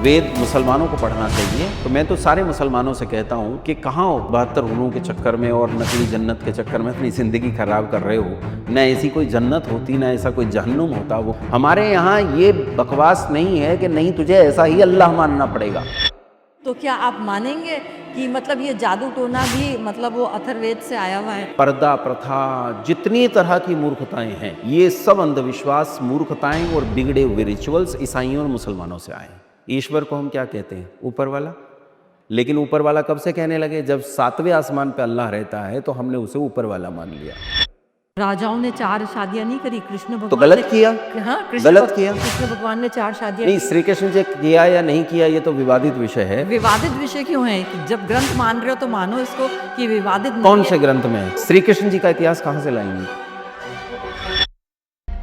वेद मुसलमानों को पढ़ना चाहिए। तो मैं तो सारे मुसलमानों से कहता हूँ कि कहाँ हो 72 गुणों के चक्कर में और नकली जन्नत के चक्कर में अपनी ज़िंदगी खराब कर रहे हो। न ऐसी कोई जन्नत होती, न ऐसा कोई जहन्नुम होता। वो हमारे यहाँ ये बकवास नहीं है कि नहीं तुझे ऐसा ही अल्लाह मानना पड़ेगा। तो क्या आप मानेंगे कि मतलब ये जादू टोना भी मतलब वो अथर्ववेद से आया हुआ है? पर्दा प्रथा, जितनी तरह की मूर्खताएं हैं, ये सब अंधविश्वास, मूर्खताएं और बिगड़े हुए रिचुअल्स ईसाइयों और मुसलमानों से आए हैं। ईश्वर को हम क्या कहते हैं? ऊपर वाला। लेकिन ऊपर वाला कब से कहने लगे? जब 7वें आसमान पे अल्लाह रहता है तो हमने उसे ऊपर वाला मान लिया। राजाओं ने 4 शादियां नहीं करी, कृष्ण भगवान तो गलत ने किया। हाँ, गलत किया। कृष्ण भगवान ने 4 शादियां नहीं, श्री कृष्ण जी किया या नहीं किया ये तो विवादित विषय है। विवादित विषय क्यों है? कि जब ग्रंथ मान रहे हो तो मानो इसको कि विवादित नहीं कौन है। से ग्रंथ में है? श्री कृष्ण जी का इतिहास कहाँ से लाएंगे?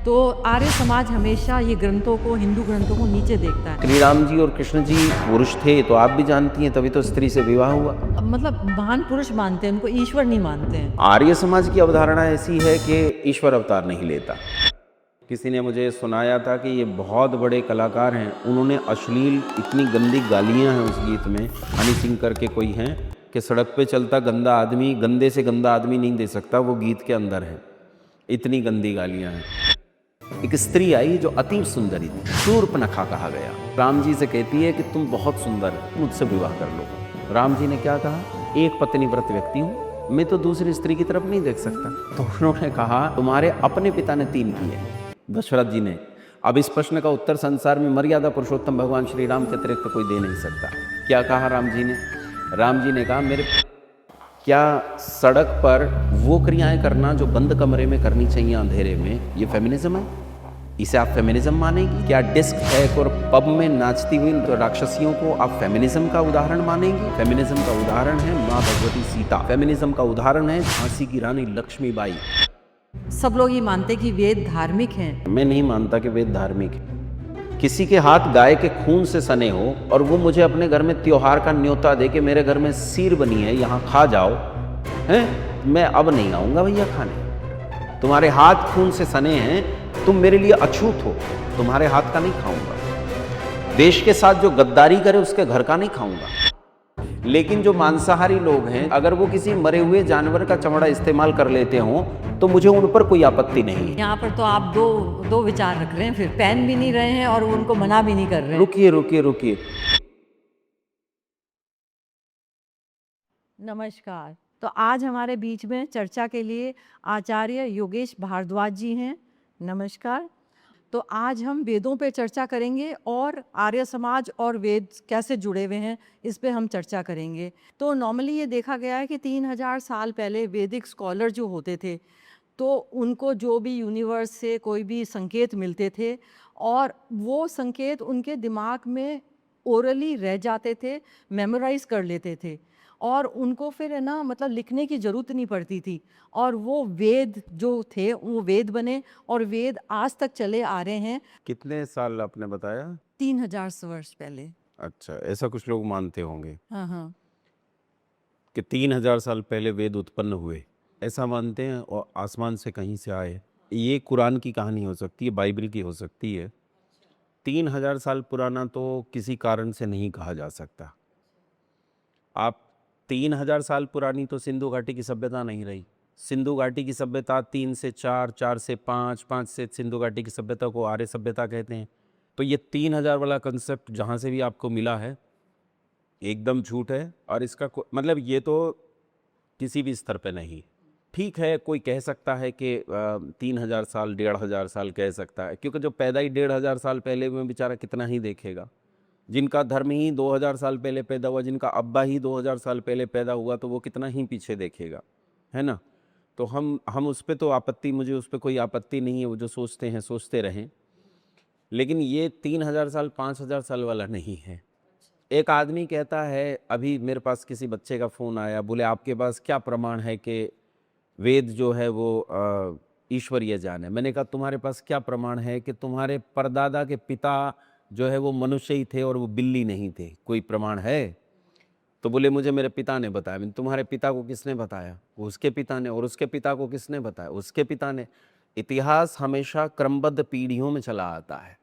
तो आर्य समाज हमेशा ये ग्रंथों को, हिंदू ग्रंथों को नीचे देखता है। श्री राम जी और कृष्ण जी पुरुष थे तो आप भी जानती हैं, तभी तो स्त्री से विवाह हुआ। मतलब महान पुरुष मानते हैं, उनको ईश्वर नहीं मानते हैं। आर्य समाज की अवधारणा ऐसी है कि ईश्वर अवतार नहीं लेता। किसी ने मुझे सुनाया था कि ये बहुत बड़े कलाकार हैं, उन्होंने अश्लील इतनी गंदी गालियां हैं उस गीत में। हनी सिंह करके कोई हैं कि सड़क पे चलता गंदा आदमी गंदे से गंदा आदमी नहीं दे सकता, वो गीत के अंदर है। इतनी गंदी गालियां हैं। एक स्त्री आई जो अति सुंदरी थी, शूर्पणखा कहा गया। राम जी से कहती है कि तुम बहुत सुंदर हो, मुझसे विवाह कर लो। राम जी ने क्या कहा? एक पत्नी व्रत व्यक्ति हूँ, मैं तो दूसरी स्त्री की तरफ नहीं देख सकता। तो उन्होंने कहा तुम्हारे अपने पिता ने 3 किए, दशरथ जी ने। अब इस प्रश्न का उत्तर संसार में मर्यादा पुरुषोत्तम भगवान श्री राम के अतिरिक्त कोई दे नहीं सकता। क्या कहा राम जी ने? राम जी ने कहा मेरे क्या सड़क पर वो क्रियाएं करना जो बंद कमरे में करनी चाहिए अंधेरे में, ये फेमिनिज्म है? इसे आप फेमिनिज्म मानेंगी? क्या डिस्क हैक और पब में नाचती हुई राक्षसियों को आप फेमिनिज्म का उदाहरण मानेंगी? फेमिनिज्म का उदाहरण है माँ भगवती सीता। फेमिनिज्म का उदाहरण है झांसी की रानी लक्ष्मीबाई। सब लोग ये मानते कि वेद धार्मिक हैं। मैं नहीं मानता कि वेद धार्मिक है। किसी के हाथ गाय के खून से सने हो और वो मुझे अपने घर में त्योहार का न्योता दे के मेरे घर में सीर बनी है, यहाँ खा जाओ, हैं? मैं अब नहीं आऊँगा भैया खाने। तुम्हारे हाथ खून से सने हैं, तुम मेरे लिए अछूत हो, तुम्हारे हाथ का नहीं खाऊंगा। देश के साथ जो गद्दारी करे उसके घर का नहीं खाऊंगा। लेकिन जो मांसाहारी लोग हैं, अगर वो किसी मरे हुए जानवर का चमड़ा इस्तेमाल कर लेते हों तो मुझे उन पर कोई आपत्ति नहीं है। यहाँ पर तो आप दो विचार रख रहे हैं, फिर पहन भी नहीं रहे हैं और उनको मना भी नहीं कर रहे हैं। रुकिए रुकिए रुकिए। नमस्कार। तो आज हमारे बीच में चर्चा के लिए आचार्य योगेश भारद्वाज जी हैं। नमस्कार। तो आज हम वेदों पे चर्चा करेंगे और आर्य समाज और वेद कैसे जुड़े हुए हैं, इस पे हम चर्चा करेंगे। तो नॉर्मली ये देखा गया है कि 3000 साल पहले वैदिक स्कॉलर जो होते थे, तो उनको जो भी यूनिवर्स से कोई भी संकेत मिलते थे और वो संकेत उनके दिमाग में ओरली रह जाते थे, मेमोराइज कर लेते थे और उनको फिर है ना मतलब लिखने की ज़रूरत नहीं पड़ती थी और वो वेद जो थे वो वेद बने और वेद आज तक चले आ रहे हैं। कितने साल आपने बताया? 3000 वर्ष पहले। अच्छा, ऐसा कुछ लोग मानते होंगे हाँ हाँ। कि 3000 साल पहले वेद उत्पन्न हुए, ऐसा मानते हैं और आसमान से कहीं से आए। ये कुरान की कहानी हो सकती है, बाइबल की हो सकती है। 3000 साल पुराना तो किसी कारण से नहीं कहा जा सकता। आप 3000 साल पुरानी तो सिंधु घाटी की सभ्यता नहीं रही। सिंधु घाटी की सभ्यता 3 से 4, 4 से 5, 5 से सिंधु घाटी की सभ्यता को आर्य सभ्यता कहते हैं। तो ये 3000 वाला कंसेप्ट जहाँ से भी आपको मिला है एकदम झूठ है और इसका मतलब ये तो किसी भी स्तर पे नहीं। ठीक है, कोई कह सकता है कि 3000 साल, 1500 साल कह सकता है, क्योंकि जो पैदा ही 1500 साल पहले में बेचारा कितना ही देखेगा। जिनका धर्म ही 2000 साल पहले पैदा हुआ, जिनका अब्बा ही 2000 साल पहले पैदा हुआ, तो वो कितना ही पीछे देखेगा, है ना? तो हम उस पर तो आपत्ति, मुझे उस पर कोई आपत्ति नहीं है। वो जो सोचते हैं सोचते रहें, लेकिन ये 3000 साल 5000 साल वाला नहीं है। एक आदमी कहता है, अभी मेरे पास किसी बच्चे का फ़ोन आया, बोले आपके पास क्या प्रमाण है कि वेद जो है वो ईश्वरीय ज्ञान है? मैंने कहा तुम्हारे पास क्या प्रमाण है कि तुम्हारे परदादा के पिता जो है वो मनुष्य ही थे और वो बिल्ली नहीं थे? कोई प्रमाण है? तो बोले मुझे मेरे पिता ने बताया। मैंने तुम्हारे पिता को किसने बताया? उसके पिता ने। और उसके पिता को किसने बताया? उसके पिता ने। इतिहास हमेशा क्रमबद्ध पीढ़ियों में चला आता है,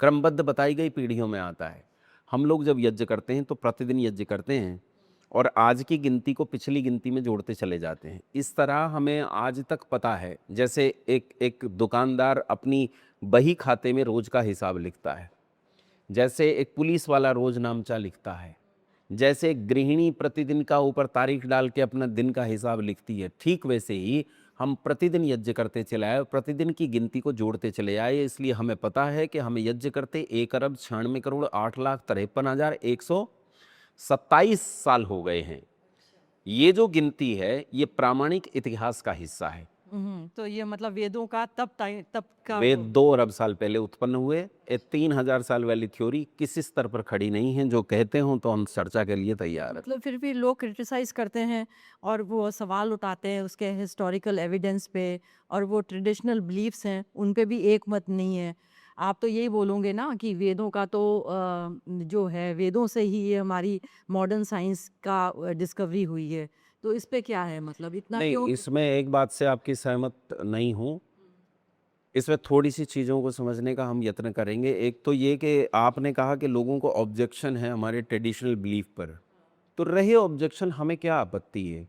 क्रमबद्ध बताई गई पीढ़ियों में आता है। हम लोग जब यज्ञ करते हैं तो प्रतिदिन यज्ञ करते हैं और आज की गिनती को पिछली गिनती में जोड़ते चले जाते हैं। इस तरह हमें आज तक पता है, जैसे एक एक दुकानदार अपनी बही खाते में रोज का हिसाब लिखता है, जैसे एक पुलिस वाला रोज नामचा लिखता है, जैसे एक गृहिणी प्रतिदिन का ऊपर तारीख डाल के अपना दिन का हिसाब लिखती है, ठीक वैसे ही हम प्रतिदिन यज्ञ करते चले आए और प्रतिदिन की गिनती को जोड़ते चले आए। इसलिए हमें पता है कि हमें यज्ञ करते 1,96,08,53,127 साल हो गए हैं। ये जो गिनती है ये प्रामाणिक इतिहास का हिस्सा है। तो ये मतलब वेदों का तब का वेद 2 अरब साल पहले उत्पन्न हुए। 3,000 साल वाली थ्योरी किसी स्तर पर खड़ी नहीं है। जो कहते हो तो हम चर्चा के लिए तैयार हैं। मतलब फिर भी लोग क्रिटिसाइज करते हैं और वो सवाल उठाते हैं उसके हिस्टोरिकल एविडेंस पे, और वो ट्रेडिशनल बिलीफ्स हैं उन पे भी एक मत नहीं है। आप तो यही बोलोगे ना कि वेदों का तो जो है वेदों से ही ये हमारी मॉडर्न साइंस का डिस्कवरी हुई है, तो इस पे क्या है, मतलब इतना नहीं, क्यों? इसमें एक बात से आपकी सहमत नहीं हूँ। इसमें थोड़ी सी चीज़ों को समझने का हम यत्न करेंगे। एक तो ये कि आपने कहा कि लोगों को ऑब्जेक्शन है हमारे ट्रेडिशनल बिलीफ पर, तो रहे ऑब्जेक्शन, हमें क्या आपत्ति है?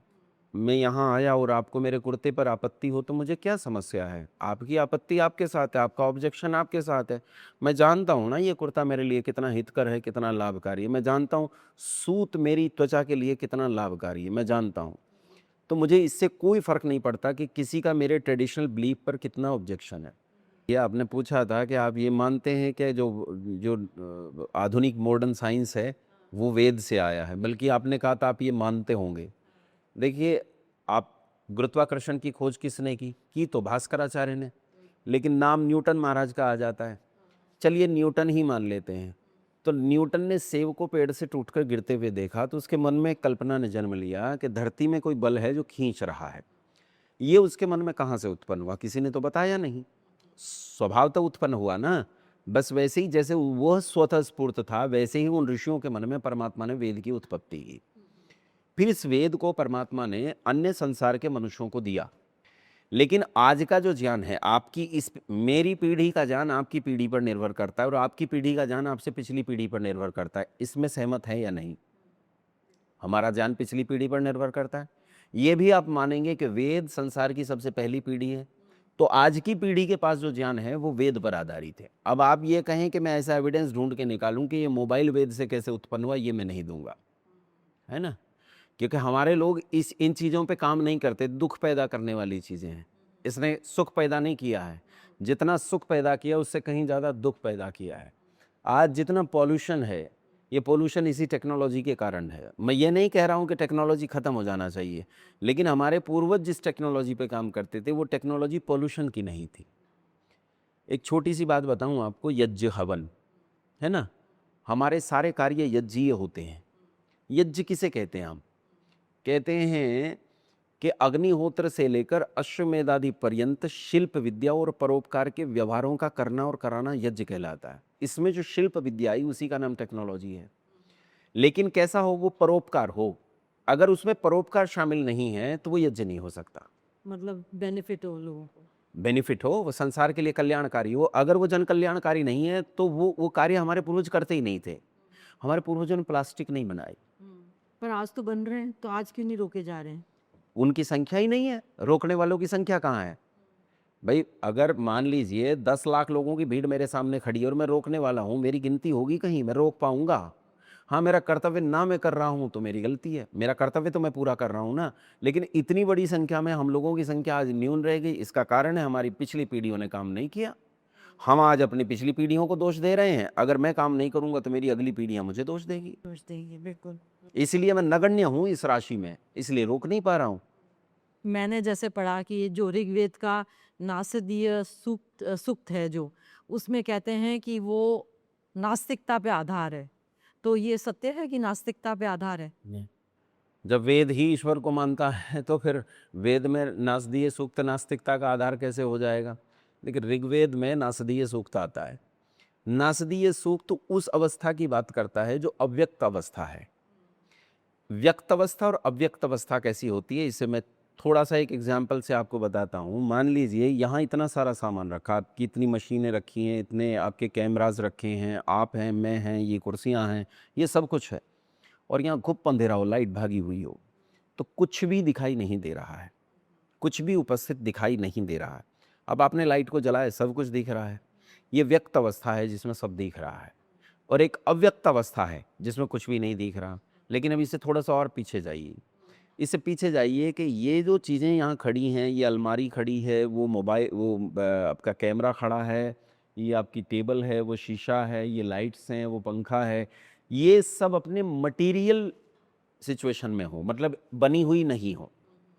मैं यहाँ आया और आपको मेरे कुर्ते पर आपत्ति हो तो मुझे क्या समस्या है? आपकी आपत्ति आपके साथ है, आपका ऑब्जेक्शन आपके साथ है। मैं जानता हूँ ना ये कुर्ता मेरे लिए कितना हितकर है, कितना लाभकारी है। मैं जानता हूँ सूत मेरी त्वचा के लिए कितना लाभकारी है, मैं जानता हूँ। तो मुझे इससे कोई फ़र्क नहीं पड़ता कि किसी का मेरे ट्रेडिशनल बिलीफ पर कितना ऑब्जेक्शन है। ये आपने पूछा था कि आप ये मानते हैं कि जो जो आधुनिक मॉडर्न साइंस है वो वेद से आया है, बल्कि आपने कहा था आप ये मानते होंगे। देखिए, आप गुरुत्वाकर्षण की खोज किसने की तो भास्कराचार्य ने, लेकिन नाम न्यूटन महाराज का आ जाता है। चलिए न्यूटन ही मान लेते हैं। तो न्यूटन ने सेब को पेड़ से टूटकर गिरते हुए देखा तो उसके मन में एक कल्पना ने जन्म लिया कि धरती में कोई बल है जो खींच रहा है। ये उसके मन में कहाँ से उत्पन्न हुआ? किसी ने तो बताया नहीं। स्वभाव तो उत्पन्न हुआ ना। बस वैसे ही जैसे वह स्वतः स्फूर्त था, वैसे ही उन ऋषियों के मन में परमात्मा ने वेद की उत्पत्ति की। फिर इस वेद को परमात्मा ने अन्य संसार के मनुष्यों को दिया। लेकिन आज का जो ज्ञान है, आपकी इस मेरी पीढ़ी का ज्ञान आपकी पीढ़ी पर निर्भर करता है और आपकी पीढ़ी का ज्ञान आपसे पिछली पीढ़ी पर निर्भर करता है। इसमें सहमत है या नहीं? हमारा ज्ञान पिछली पीढ़ी पर निर्भर करता है। ये भी आप मानेंगे कि वेद संसार की सबसे पहली पीढ़ी है, तो आज की पीढ़ी के पास जो ज्ञान है वो वेद पर आधारित है। अब आप ये कहें कि मैं ऐसा एविडेंस ढूंढ के निकालूं कि ये मोबाइल वेद से कैसे उत्पन्न हुआ, ये मैं नहीं दूंगा, है ना? क्योंकि हमारे लोग इन चीज़ों पे काम नहीं करते। दुख पैदा करने वाली चीज़ें हैं। इसने सुख पैदा नहीं किया है। जितना सुख पैदा किया उससे कहीं ज़्यादा दुख पैदा किया है। आज जितना पॉल्यूशन है, ये पॉल्यूशन इसी टेक्नोलॉजी के कारण है। मैं ये नहीं कह रहा हूँ कि टेक्नोलॉजी ख़त्म हो जाना चाहिए, लेकिन हमारे पूर्वज जिस टेक्नोलॉजी पे काम करते थे वो टेक्नोलॉजी पॉल्यूशन की नहीं थी। एक छोटी सी बात बताऊँ आपको, यज्ञ हवन है ना, हमारे सारे कार्य यज्ञीय होते हैं। यज्ञ किसे कहते हैं? हम कहते हैं कि अग्निहोत्र से लेकर अश्वमेध आदि पर्यंत शिल्प विद्या और परोपकार के व्यवहारों का करना और कराना यज्ञ कहलाता है। इसमें जो शिल्प विद्या आई उसी का नाम टेक्नोलॉजी है। लेकिन कैसा हो? वो परोपकार हो। अगर उसमें परोपकार शामिल नहीं है तो वो यज्ञ नहीं हो सकता। मतलब बेनिफिट हो लोगों को, बेनिफिट हो, वो संसार के लिए कल्याणकारी हो। अगर वो जन कल्याणकारी नहीं है तो वो कार्य हमारे पूर्वज करते ही नहीं थे। हमारे पूर्वजों ने प्लास्टिक नहीं बनाई। पर आज तो बन रहे हैं, तो आज क्यों नहीं रोके जा रहे हैं? उनकी संख्या ही नहीं है, रोकने वालों की संख्या कहाँ है? भाई अगर मान लीजिए 10 लाख लोगों की भीड़ मेरे सामने खड़ी है और मैं रोकने वाला हूँ, मेरी गिनती होगी कहीं? मैं रोक पाऊंगा? हाँ, मेरा कर्तव्य ना मैं कर रहा हूँ तो मेरी गलती है। मेरा कर्तव्य तो मैं पूरा कर रहा हूँ ना। लेकिन इतनी बड़ी संख्या में हम लोगों की संख्या आज न्यून रह गई। इसका कारण है हमारी पिछली पीढ़ियों ने काम नहीं किया। हम आज अपनी पिछली पीढ़ियों को दोष दे रहे हैं। अगर मैं काम नहीं करूंगा तो मेरी अगली पीढ़ियां मुझे दोष देगी। सोच देंगे, बिल्कुल। इसलिए मैं नगण्य हूँ इस राशि में, इसलिए रोक नहीं पा रहा हूँ। मैंने जैसे पढ़ा कि जो ऋग्वेद का नासदीय सूक्त है, जो उसमें कहते हैं कि वो नास्तिकता पे आधार है। तो ये सत्य है कि नास्तिकता पे आधार है? जब वेद ही ईश्वर को मानता है तो फिर वेद में नासदीय सूक्त नास्तिकता का आधार कैसे हो जाएगा? लेकिन ऋग्वेद में नासदीय सूक्त आता है। नासदीय सूक्त उस अवस्था की बात करता है जो अव्यक्त अवस्था है। व्यक्त अवस्था और अव्यक्त अवस्था कैसी होती है, इसे मैं थोड़ा सा एक एग्जांपल से आपको बताता हूँ। मान लीजिए यहाँ इतना सारा सामान रखा, आपकी इतनी मशीनें रखी हैं, इतने आपके कैमरास रखे हैं, आप हैं, मैं हैं, ये कुर्सियाँ हैं, ये सब कुछ है, और यहाँ खूब अंधेरा हो, लाइट भागी हुई हो, तो कुछ भी दिखाई नहीं दे रहा है, कुछ भी उपस्थित दिखाई नहीं दे रहा है। अब आपने लाइट को जलाया, सब कुछ दिख रहा है। ये व्यक्त अवस्था है जिसमें सब दिख रहा है, और एक अव्यक्त अवस्था है जिसमें कुछ भी नहीं दिख रहा। लेकिन अब इससे थोड़ा सा और पीछे जाइए, इससे पीछे जाइए कि ये जो चीज़ें यहाँ खड़ी हैं, ये अलमारी खड़ी है, वो मोबाइल, वो आपका कैमरा खड़ा है, ये आपकी टेबल है, वो शीशा है, ये लाइट्स हैं, वो पंखा है, ये सब अपने मटेरियल सिचुएशन में हो, मतलब बनी हुई नहीं हो,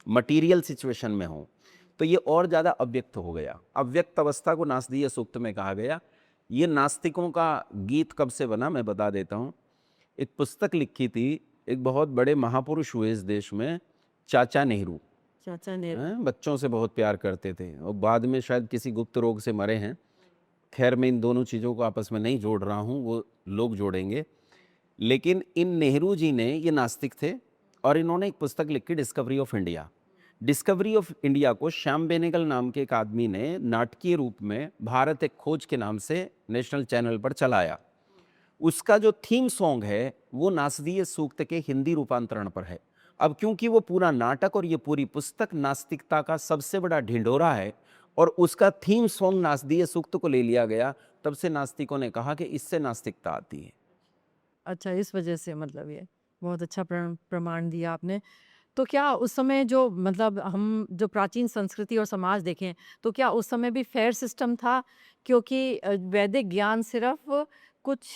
मटेरियल सिचुएशन में हो, तो ये और ज़्यादा अव्यक्त हो गया। अव्यक्त अवस्था को नासदीय सूक्त में कहा गया। ये नास्तिकों का गीत कब से बना मैं बता देता हूँ। एक पुस्तक लिखी थी, एक बहुत बड़े महापुरुष हुए इस देश में, चाचा नेहरू, चाचा ने बच्चों से बहुत प्यार करते थे और बाद में शायद किसी गुप्त रोग से मरे हैं। खैर मैं इन दोनों चीज़ों को आपस में नहीं जोड़ रहा हूँ, वो लोग जोड़ेंगे। लेकिन इन नेहरू जी ने, ये नास्तिक थे, और इन्होंने एक पुस्तक लिखी, discovery of India. Discovery of India को श्याम बेनेगल नाम के एक आदमी ने नाटकीय रूप में भारत एक खोज के नाम से नेशनल चैनल पर चलाया। उसका जो थीम सॉन्ग है वो नासदीय सूक्त के हिंदी रूपांतरण पर है। अब क्योंकि वो पूरा नाटक और ये पूरी पुस्तक नास्तिकता का सबसे बड़ा ढिंढोरा है और उसका थीम सॉन्ग नासदीय सूक्त को ले लिया गया, तब से नास्तिकों ने कहा कि इससे नास्तिकता आती है। अच्छा, इस वजह से मतलब ये बहुत अच्छा प्रमाण दिया आपने। तो क्या उस समय जो मतलब हम जो प्राचीन संस्कृति और समाज देखें, तो क्या उस समय भी फेयर सिस्टम था? क्योंकि वैदिक ज्ञान सिर्फ कुछ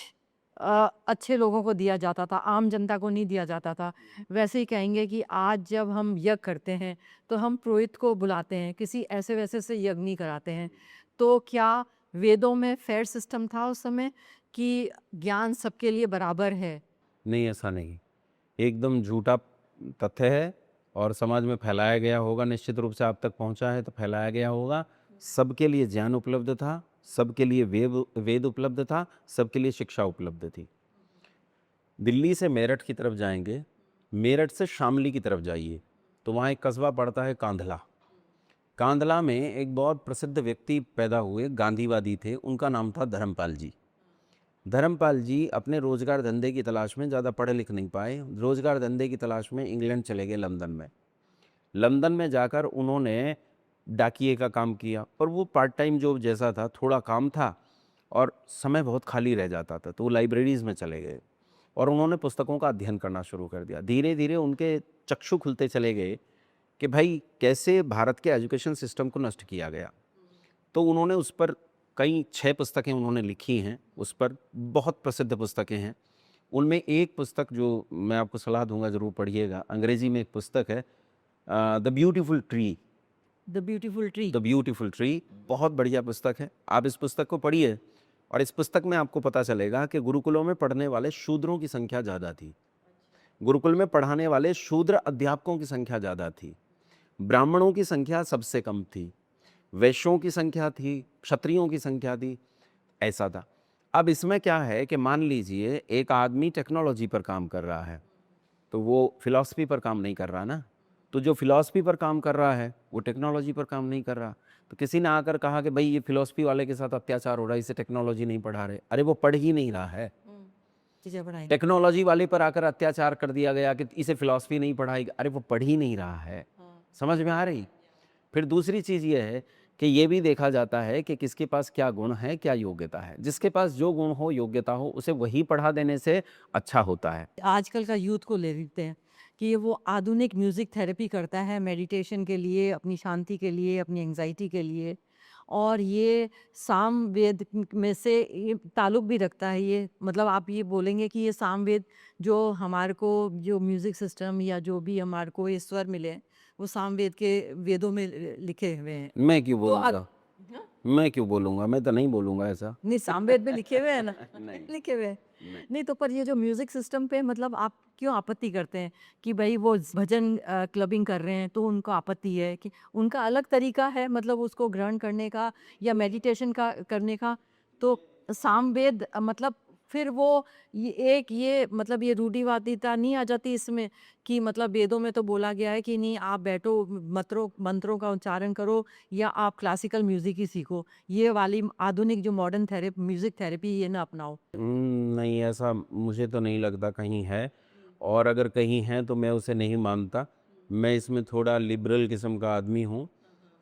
अच्छे लोगों को दिया जाता था, आम जनता को नहीं दिया जाता था। वैसे ही कहेंगे कि आज जब हम यज्ञ करते हैं, तो हम पुरोहित को बुलाते हैं, किसी ऐसे वैसे से यज्ञ नहीं कराते हैं। तो क्या वेदों में फेयर सिस्टम था उस समय कि ज्ञान सबके लिए बराबर है? नहीं, ऐसा नहीं, एकदम झूठा तथ्य है और समाज में फैलाया गया होगा, निश्चित रूप से आप तक पहुंचा है तो फैलाया गया होगा। सबके लिए ज्ञान उपलब्ध था, सबके लिए वेद उपलब्ध था, सबके लिए शिक्षा उपलब्ध थी। दिल्ली से मेरठ की तरफ जाएंगे, मेरठ से शामली की तरफ जाइए तो वहाँ एक कस्बा पड़ता है कांधला। कांधला में एक बहुत प्रसिद्ध व्यक्ति पैदा हुए, गांधीवादी थे, उनका नाम था धर्मपाल जी। धर्मपाल जी अपने रोजगार धंधे की तलाश में, ज़्यादा पढ़े लिख नहीं पाए, रोजगार धंधे की तलाश में इंग्लैंड चले गए, लंदन में। लंदन में जाकर उन्होंने डाकिए का काम किया, पर वो पार्ट टाइम जॉब जैसा था, थोड़ा काम था और समय बहुत खाली रह जाता था, तो वो लाइब्रेरीज़ में चले गए और उन्होंने पुस्तकों का अध्ययन करना शुरू कर दिया। धीरे धीरे उनके चक्षु खुलते चले गए कि भाई कैसे भारत के एजुकेशन सिस्टम को नष्ट किया गया। तो उन्होंने उस पर कई 6 पुस्तकें उन्होंने लिखी हैं, उस पर बहुत प्रसिद्ध पुस्तकें हैं। उनमें एक पुस्तक जो मैं आपको सलाह दूंगा, ज़रूर पढ़िएगा, अंग्रेजी में एक पुस्तक है, the beautiful tree. The beautiful tree. The beautiful tree बहुत बढ़िया पुस्तक है, आप इस पुस्तक को पढ़िए और इस पुस्तक में आपको पता चलेगा कि गुरुकुलों में पढ़ने वाले शूद्रों की संख्या ज़्यादा थी, गुरुकुल में पढ़ाने वाले शूद्र अध्यापकों की संख्या ज़्यादा थी, ब्राह्मणों की संख्या सबसे कम थी, वैश्यों की संख्या थी, क्षत्रियों की संख्या थी, ऐसा था। अब इसमें क्या है कि मान लीजिए एक आदमी टेक्नोलॉजी पर काम कर रहा है, तो वो फिलॉसफी पर काम नहीं कर रहा ना, तो जो फिलॉसफी पर काम कर रहा है वो टेक्नोलॉजी पर काम नहीं कर रहा। तो किसी ने आकर कहा कि भाई ये फिलॉसफी वाले के साथ अत्याचार हो रहा है, इसे टेक्नोलॉजी नहीं पढ़ा रहे। अरे वो पढ़ ही नहीं रहा है, चीजें पढ़ाई। टेक्नोलॉजी वाले पर आकर अत्याचार कर दिया गया कि इसे फिलॉसफी नहीं पढ़ाई। अरे वो पढ़ ही नहीं रहा है, समझ में आ रही। फिर दूसरी चीज़ ये है कि ये भी देखा जाता है कि किसके पास क्या गुण है, क्या योग्यता है। जिसके पास जो गुण हो, योग्यता हो, उसे वही पढ़ा देने से अच्छा होता है। आजकल का यूथ को ले लेते हैं कि ये वो आधुनिक म्यूजिक थेरेपी करता है मेडिटेशन के लिए, अपनी शांति के लिए, अपनी एंजाइटी के लिए, और ये सामवेद में से ये ताल्लुक भी रखता है। ये मतलब आप ये बोलेंगे कि ये सामवेद जो हमारे को जो म्यूजिक सिस्टम या जो भी हमारे को ये स्वर मिले हैं, वो सामवेद के वेदों में लिखे हुए हैं। मैं क्यों तो बोलूँगा, मैं क्यों बोलूँगा, मैं तो नहीं बोलूँगा ऐसा। नहीं, सामवेद में लिखे हुए हैं ना। नहीं, लिखे हुए हैं। नहीं। नहीं तो पर ये जो म्यूजिक सिस्टम पे मतलब आप क्यों आपत्ति करते हैं कि भाई वो भजन क्लबिंग कर रहे हैं तो उनको आपत्ति है कि उनका अलग तरीका है मतलब उसको ग्रहण करने का या मेडिटेशन का करने का। तो सामवेद मतलब फिर वो ये मतलब ये रूढ़िवादिता नहीं आ जाती इसमें कि मतलब वेदों में तो बोला गया है कि नहीं आप बैठो मंत्रों मंत्रों का उच्चारण करो या आप क्लासिकल म्यूजिक ही सीखो, ये वाली आधुनिक जो मॉडर्न थेरेपी म्यूजिक थेरेपी ये ना अपनाओ। नहीं, ऐसा मुझे तो नहीं लगता कहीं है, और अगर कहीं है तो मैं उसे नहीं मानता। मैं इसमें थोड़ा लिबरल किस्म का आदमी हूँ।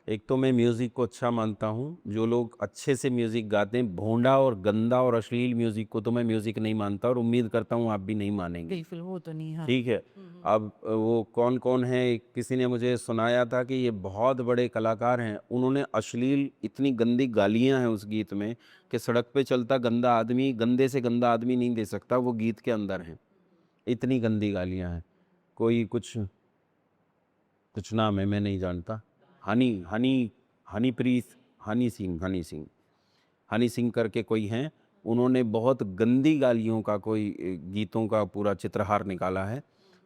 एक तो मैं म्यूज़िक को अच्छा मानता हूँ, जो लोग अच्छे से म्यूज़िक गाते हैं, भोंडा और गंदा और अश्लील म्यूज़िक को तो मैं म्यूज़िक नहीं मानता, और उम्मीद करता हूँ आप भी नहीं मानेंगे। बिल्कुल वो तो नहीं, हाँ। ठीक है। अब वो कौन कौन है, किसी ने मुझे सुनाया था कि ये बहुत बड़े कलाकार हैं, उन्होंने अश्लील इतनी गंदी गालियां हैं उस गीत में कि सड़क पे चलता गंदा आदमी गंदे से गंदा आदमी नहीं दे सकता, वो गीत के अंदर है, इतनी गंदी गालियां हैं। कोई कुछ कुछ नाम है, मैं नहीं जानता। हनी हनी हनीप्रीत, हनी सिंह करके कोई हैं, उन्होंने बहुत गंदी गालियों का कोई गीतों का पूरा चित्रहार निकाला है,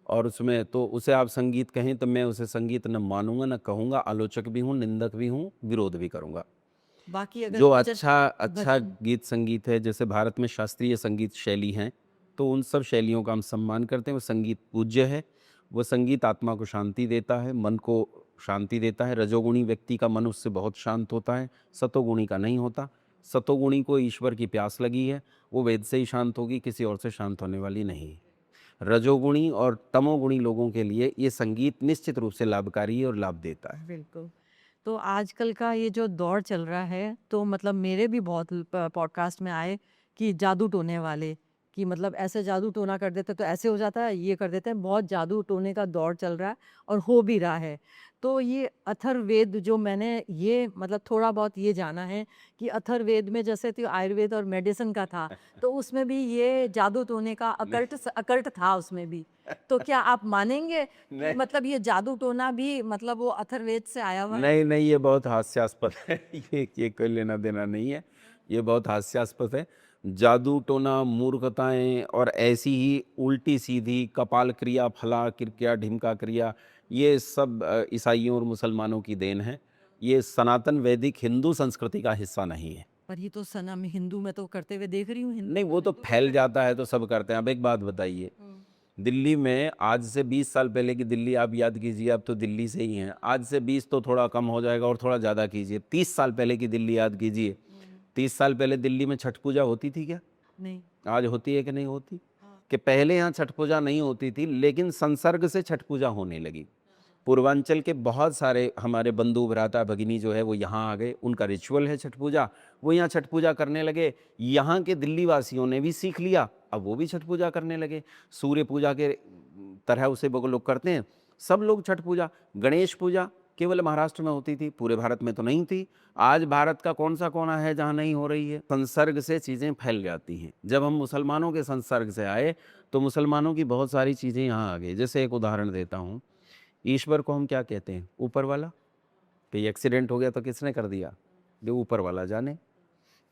और उसमें तो उसे आप संगीत कहें तो मैं उसे संगीत न मानूंगा न कहूँगा, आलोचक भी हूँ, निंदक भी हूँ, विरोध भी करूँगा। बाकी अगर जो भजन अच्छा अच्छा भजन गीत संगीत है, जैसे भारत में शास्त्रीय संगीत शैली हैं, तो उन सब शैलियों का हम सम्मान करते हैं। वो संगीत पूज्य है, वो संगीत आत्मा को शांति देता है, मन को शांति देता है। रजोगुणी व्यक्ति का मन उससे बहुत शांत होता है, सतोगुणी का नहीं होता। सतोगुणी को ईश्वर की प्यास लगी है, वो वेद से ही शांत होगी, किसी और से शांत होने वाली नहीं है। रजोगुणी और तमोगुणी लोगों के लिए ये संगीत निश्चित रूप से लाभकारी है और लाभ देता है। बिल्कुल। तो आजकल का ये जो दौर चल रहा है, तो मतलब मेरे भी बहुत पॉडकास्ट में आए कि जादू टोने वाले, कि मतलब ऐसे जादू टोना कर देते तो ऐसे हो जाता है, ये कर देते हैं। बहुत जादू टोने का दौर चल रहा है और हो भी रहा है। तो ये अथर्ववेद जो मैंने ये मतलब थोड़ा बहुत ये जाना है कि अथर्ववेद में जैसे तो आयुर्वेद और मेडिसिन का था, तो उसमें भी ये जादू टोने का अकल्ट था उसमें भी। तो क्या आप मानेंगे कि नहीं मतलब ये जादू टोना भी मतलब वो अथर्ववेद से आया हुआ है? नहीं नहीं, ये बहुत हास्यास्पद है। ये कोई लेना देना नहीं है, ये बहुत हास्यास्पद है। जादू टोना, मूर्खताएं और ऐसी ही उल्टी सीधी कपाल क्रिया, फला क्रिया, ढिमका क्रिया, ये सब ईसाइयों और मुसलमानों की देन है। ये सनातन वैदिक हिंदू संस्कृति का हिस्सा नहीं है। पर ये तो सना में हिंदू में तो करते हुए देख रही हूँ, नहीं, वो तो हिंदू लोग फैल करते जाता है तो सब करते हैं। अब एक बात बताइए, दिल्ली में आज से 20 साल पहले की दिल्ली आप याद कीजिए, अब तो दिल्ली से ही हैं। आज से 20 तो थोड़ा कम हो जाएगा, और थोड़ा ज़्यादा कीजिए, 30 साल पहले की दिल्ली याद कीजिए। 30 साल पहले दिल्ली में छठ पूजा होती थी क्या? नहीं। आज होती है कि नहीं होती? हाँ। कि पहले यहाँ छठ पूजा नहीं होती थी, लेकिन संसर्ग से छठ पूजा होने लगी। पूर्वांचल के बहुत सारे हमारे बंधु भ्राता भगिनी जो है वो यहाँ आ गए, उनका रिचुअल है छठ पूजा, वो यहाँ छठ पूजा करने लगे। यहाँ के दिल्ली वासियों ने भी सीख लिया, अब वो भी छठ पूजा करने लगे। सूर्य पूजा के तरह उसे वो लोग करते हैं, सब लोग छठ पूजा। गणेश पूजा केवल महाराष्ट्र में होती थी, पूरे भारत में तो नहीं थी। आज भारत का कौन सा कोना है जहाँ नहीं हो रही है? संसर्ग से चीज़ें फैल जाती हैं। जब हम मुसलमानों के संसर्ग से आए तो मुसलमानों की बहुत सारी चीज़ें यहाँ आ गई। जैसे एक उदाहरण देता हूँ, ईश्वर को हम क्या कहते हैं? ऊपर वाला। कि एक्सीडेंट हो गया तो किसने कर दिया? जो ऊपर वाला जाने।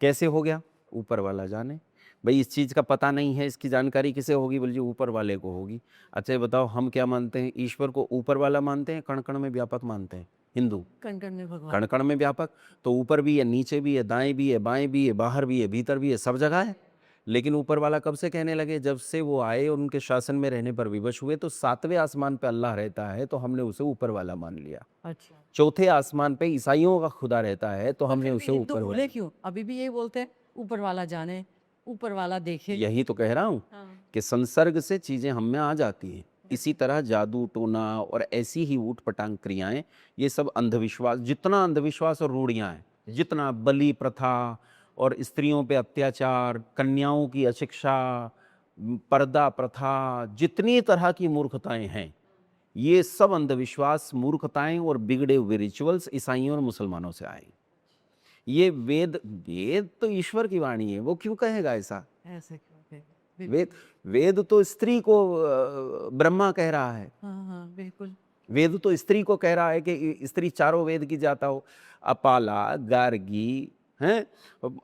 कैसे हो गया? ऊपर वाला जाने। भाई इस चीज़ का पता नहीं है, इसकी जानकारी किसे होगी? बोलिए ऊपर वाले को होगी। अच्छा ये बताओ, हम क्या मानते हैं? ईश्वर को ऊपर वाला मानते हैं, कण कण में व्यापक मानते हैं हिंदू? कण कण में भगवान। कण कण में व्यापक, तो ऊपर भी है, नीचे भी है, दाएं भी है, बाएं भी है, बाहर भी है, भीतर भी है, सब जगह है। लेकिन ऊपर वाला कब से कहने लगे? जब से वो आए और उनके शासन में रहने पर विवश हुए, तो 7वें आसमान पे अल्लाह रहता है तो हमने उसे ऊपर वाला मान लिया। अच्छा। चौथे आसमान पे ईसाइयों का खुदा रहता है तो पर हमने फिर भी उसे हिंदू ऊपर वाला। भूले क्यों? अभी भी यही बोलते हैं ऊपर वाला जाने, ऊपर वाला देखे। यही तो कह रहा हूँ हाँ। कि संसर्ग से चीजें हम में आ जाती हैं। इसी तरह जादू टोना और ऐसी ही ऊट पटांग क्रियाएं, ये सब अंधविश्वास, जितना अंधविश्वास और रूढ़ियां हैं, जितना बलि प्रथा और स्त्रियों पे अत्याचार, कन्याओं की अशिक्षा, पर्दा प्रथा, जितनी तरह की मूर्खताएं हैं, ये सब अंधविश्वास, मूर्खताएं और बिगड़े हुए रिचुअल्स ईसाइयों और मुसलमानों से आए। ये वेद वेद तो ईश्वर की वाणी है, वो क्यों कहेगा ऐसा? ऐसे क्यों कहे? वेद बिल्कुल। वेद तो स्त्री को ब्रह्मा कह रहा है। हाँ, हाँ, बिल्कुल। वेद तो स्त्री को कह रहा है कि स्त्री चारों वेद की जाता हो। अपाला, गार्गी, हैं,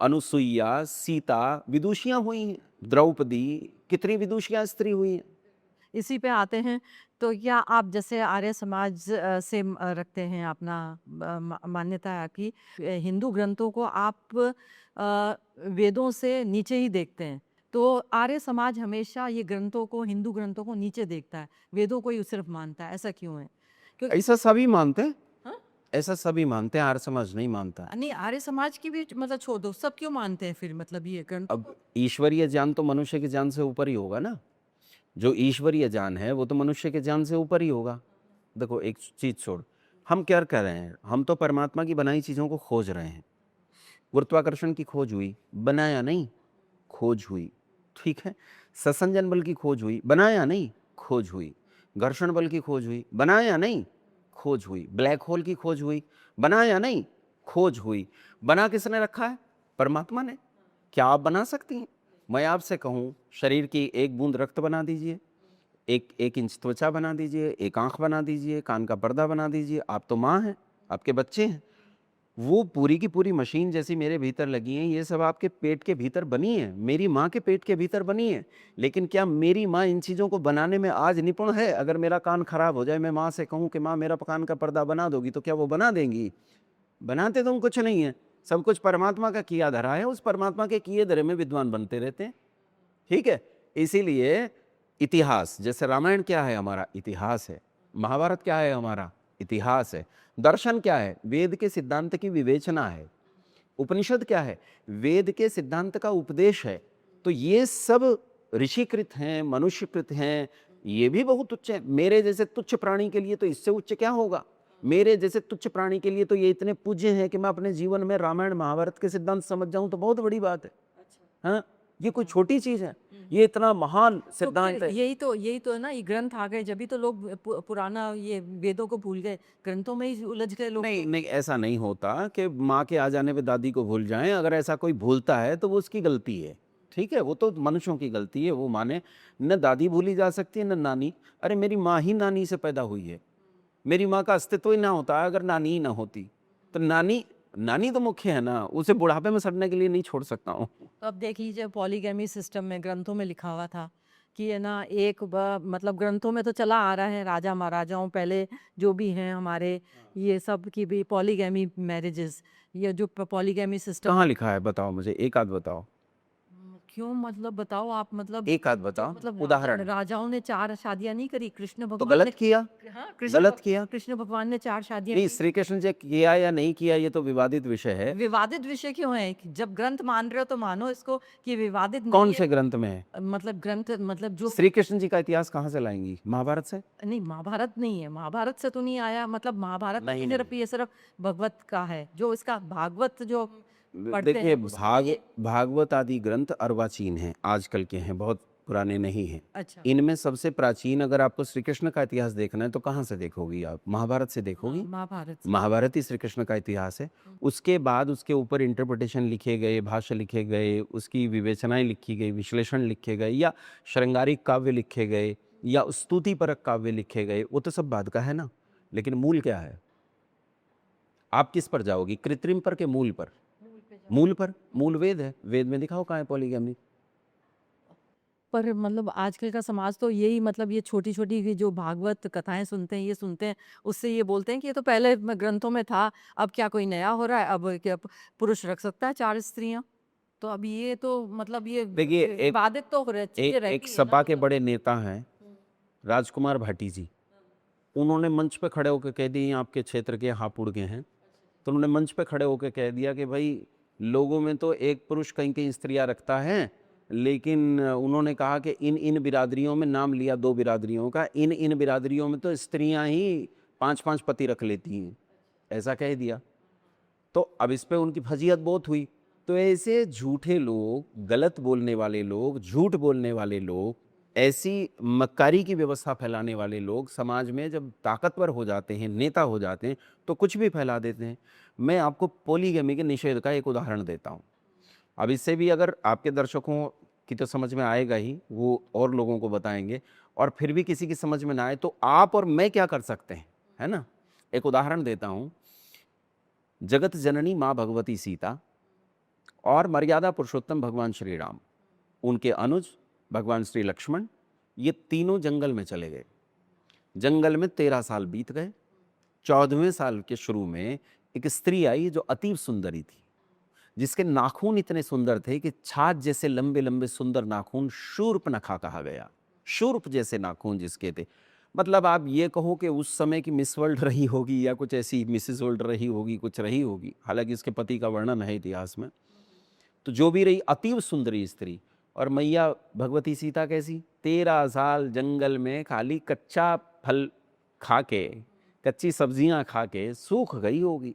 अनुसुईया, सीता विदुषियां हुई हैं। द्रौपदी, कितनी विदुषियां स्त्री हुई हैं। इसी पे आते हैं, तो क्या आप जैसे आर्य समाज से रखते हैं अपना मान्यता है आपकी, हिंदू ग्रंथों को आप वेदों से नीचे ही देखते हैं, तो आर्य समाज हमेशा ये ग्रंथों को, हिंदू ग्रंथों को नीचे देखता है, वेदों को ही सिर्फ मानता है, ऐसा क्यों है? क्योंकि ऐसा सभी मानते हैं, हाँ? ऐसा सभी मानते हैं, आर्य समाज नहीं मानता। नहीं, आर्य समाज की भी मतलब छोड़ दो, सब क्यों मानते हैं फिर, मतलब ये ग्रंथों अब को? ईश्वरीय ज्ञान तो मनुष्य के ज्ञान से ऊपर ही होगा ना। जो ईश्वरीय ज्ञान है वो तो मनुष्य के ज्ञान से ऊपर ही होगा। देखो एक चीज छोड़, हम क्या कर रहे हैं, हम तो परमात्मा की बनाई चीजों को खोज रहे हैं। गुरुत्वाकर्षण की खोज हुई, बनाया नहीं, खोज हुई। ठीक है, ससंजन बल की खोज हुई, बनाया नहीं, खोज हुई। घर्षण बल की खोज हुई, बनाया नहीं, खोज हुई। ब्लैक होल की खोज हुई, बनाया नहीं, खोज हुई। बना किसने रखा है? परमात्मा ने। क्या आप बना सकती हैं? मैं आपसे कहूं, शरीर की एक बूंद रक्त बना दीजिए, एक इंच त्वचा बना दीजिए, एक आंख बना दीजिए, कान का पर्दा बना दीजिए, आप तो माँ हैं, आपके बच्चे हैं। वो पूरी की पूरी मशीन जैसी मेरे भीतर लगी है, ये सब आपके पेट के भीतर बनी है, मेरी माँ के पेट के भीतर बनी है। लेकिन क्या मेरी माँ इन चीज़ों को बनाने में आज निपुण है? अगर मेरा कान खराब हो जाए, मैं माँ से कहूँ कि माँ मेरा कान का पर्दा बना दोगी, तो क्या वो बना देंगी? बनाते तो हम कुछ नहीं है, सब कुछ परमात्मा का किया धरा है, उस परमात्मा के किए धरे में विद्वान बनते रहते हैं। ठीक है, इसीलिए इतिहास, जैसे रामायण क्या है? हमारा इतिहास है। महाभारत क्या है? हमारा इतिहास है। दर्शन क्या है? वेद के सिद्धांत की विवेचना है। उपनिषद क्या है? वेद के सिद्धांत का उपदेश है। तो ये सब ऋषिकृत हैं, मनुष्यकृत हैं, ये भी बहुत उच्च है। मेरे जैसे तुच्छ प्राणी के लिए तो इससे उच्च क्या होगा? मेरे जैसे तुच्छ प्राणी के लिए तो ये इतने पूज्य हैं कि मैं अपने जीवन में रामायण महाभारत के सिद्धांत समझ जाऊं तो बहुत बड़ी बात है। हाँ, ये कोई छोटी चीज है, ये इतना महान तो सिद्धांत फिर है। यही तो है ना, ये ग्रंथ आ गए, जब भी तो लोग पुराना ये वेदों को भूल गए, ग्रंथों में ही उलझ गए लोग। नहीं नहीं, ऐसा नहीं होता कि माँ के आ जाने पे दादी को भूल जाएं। अगर ऐसा कोई भूलता है तो वो उसकी गलती है। ठीक है, वो तो मनुष्यों की गलती है, वो माने। न दादी भूली जा सकती है न नानी। अरे मेरी माँ ही नानी से पैदा हुई है, मेरी माँ का अस्तित्व ही ना होता अगर नानी ही ना होती। तो नानी, नानी तो मुख्य है ना, उसे बुढ़ापे में सड़ने के लिए नहीं छोड़ सकता हूँ। तो अब देख लीजिए, पॉलीगैमी सिस्टम में ग्रंथों में लिखा हुआ था कि है ना, मतलब ग्रंथों में तो चला आ रहा है, राजा महाराजाओं पहले जो भी हैं हमारे, ये सब की भी पॉलीगैमी मैरिजेस, ये जो पॉलीगैमी सिस्टम। कहाँ लिखा है? बताओ मुझे, एक आध बताओ। क्यों, मतलब बताओ आप, मतलब एक आध जो बताओ मतलब उदाहरण। राजाओं ने 4 शादियां नहीं करी, कृष्ण तो भगवान ने। गलत किया, हाँ, गलत किया। कृष्ण भगवान ने 4 शादियां नहीं, की। श्री कृष्ण जी किया या नहीं किया ये तो विवादित विषय है। विवादित विषय क्यों है? कि जब ग्रंथ मान रहे हो तो मानो इसको कि विवादित नहीं कौन है। से ग्रंथ में है? मतलब ग्रंथ, मतलब जो श्री कृष्ण जी का इतिहास कहाँ से लाएंगी? महाभारत से? नहीं, महाभारत नहीं है, महाभारत से तो नहीं आया, मतलब महाभारत नहीं सिर्फ नहीं, ये सिर्फ भगवत का है, जो इसका भागवत जो पढ़ते देखिए, हैं उसमें भागवत आदि ग्रंथ अर्वाचीन हैं, आजकल के हैं, बहुत पुराने नहीं हैं। अच्छा, इनमें सबसे प्राचीन अगर आपको श्री कृष्ण का इतिहास देखना है तो कहाँ से देखोगी आप? महाभारत से देखोगी। महाभारत से। महाभारत ही श्री कृष्ण का इतिहास है। उसके बाद उसके ऊपर इंटरप्रिटेशन लिखे गए, भाष्य लिखे गए, उसकी विवेचनाएं लिखी गई, विश्लेषण लिखे गए, या श्रृंगारिक काव्य लिखे गए, या स्तुतिपरक काव्य लिखे गए, वो तो सब बाद का है ना। लेकिन मूल क्या है? आप किस पर जाओगी, कृत्रिम पर के मूल पर? मूल पर, मूल वेद है। वेद में दिखाओ कहाँ है पॉलीगैमी। पर मतलब आजकल का समाज तो यही, मतलब ये छोटी छोटी जो भागवत कथाएं सुनते हैं, ये सुनते हैं, उससे ये बोलते हैं कि ये तो पहले ग्रंथों में था, अब क्या कोई नया हो रहा है, अब क्या पुरुष रख सकता है 4 स्त्रियां? तो अब ये तो मतलब ये देखिए, एक विवादित तो चीजें एक रहती है ना, सपा के मतलब। बड़े नेता हैं, राजकुमार भाटी जी। उन्होंने मंच पे खड़े होकर कह दिए, आपके क्षेत्र के हापुड़ के हैं, तो उन्होंने मंच पे खड़े होकर कह दिया कि भाई लोगों में तो एक पुरुष कहीं कहीं स्त्रियां रखता है, लेकिन उन्होंने कहा कि इन इन बिरादरियों में, नाम लिया 2 बिरादरियों का, इन इन बिरादरियों में तो स्त्रियां ही 5-5 पति रख लेती हैं, ऐसा कह दिया। तो अब इस पे उनकी फजीहत बहुत हुई। तो ऐसे झूठे लोग, गलत बोलने वाले लोग, झूठ बोलने वाले लोग, ऐसी मक्कारी की व्यवस्था फैलाने वाले लोग समाज में जब ताकतवर हो जाते हैं, नेता हो जाते हैं, तो कुछ भी फैला देते हैं। मैं आपको पॉलीगैमी के निषेध का एक उदाहरण देता हूँ। अब इससे भी अगर आपके दर्शकों की तो समझ में आएगा ही, वो और लोगों को बताएंगे, और फिर भी किसी की समझ में ना आए तो आप और मैं क्या कर सकते हैं, है ना। एक उदाहरण देता हूँ। जगत जननी माँ भगवती सीता और मर्यादा पुरुषोत्तम भगवान श्री राम, उनके अनुज भगवान श्री लक्ष्मण, ये तीनों जंगल में चले गए। जंगल में 13 साल बीत गए। 14वें साल के शुरू में एक स्त्री आई जो अतीव सुंदरी थी। जिसके नाखून इतने सुंदर थे कि छाछ जैसे लंबे लंबे सुंदर नाखून शूर्पणखा कहा गया। शूर्प जैसे नाखून जिसके थे, मतलब आप ये कहो कि उस समय की मिस वर्ल्ड रही होगी या कुछ ऐसी मिसेस वर्ल्ड रही होगी, कुछ रही होगी, हालांकि इसके पति का वर्णन है इतिहास में। तो जो भी रही, अतीव सुंदरी स्त्री। और मैया भगवती सीता कैसी, 13 साल जंगल में खाली कच्चा फल खा के, कच्ची सब्जियां खा के सूख गई होगी,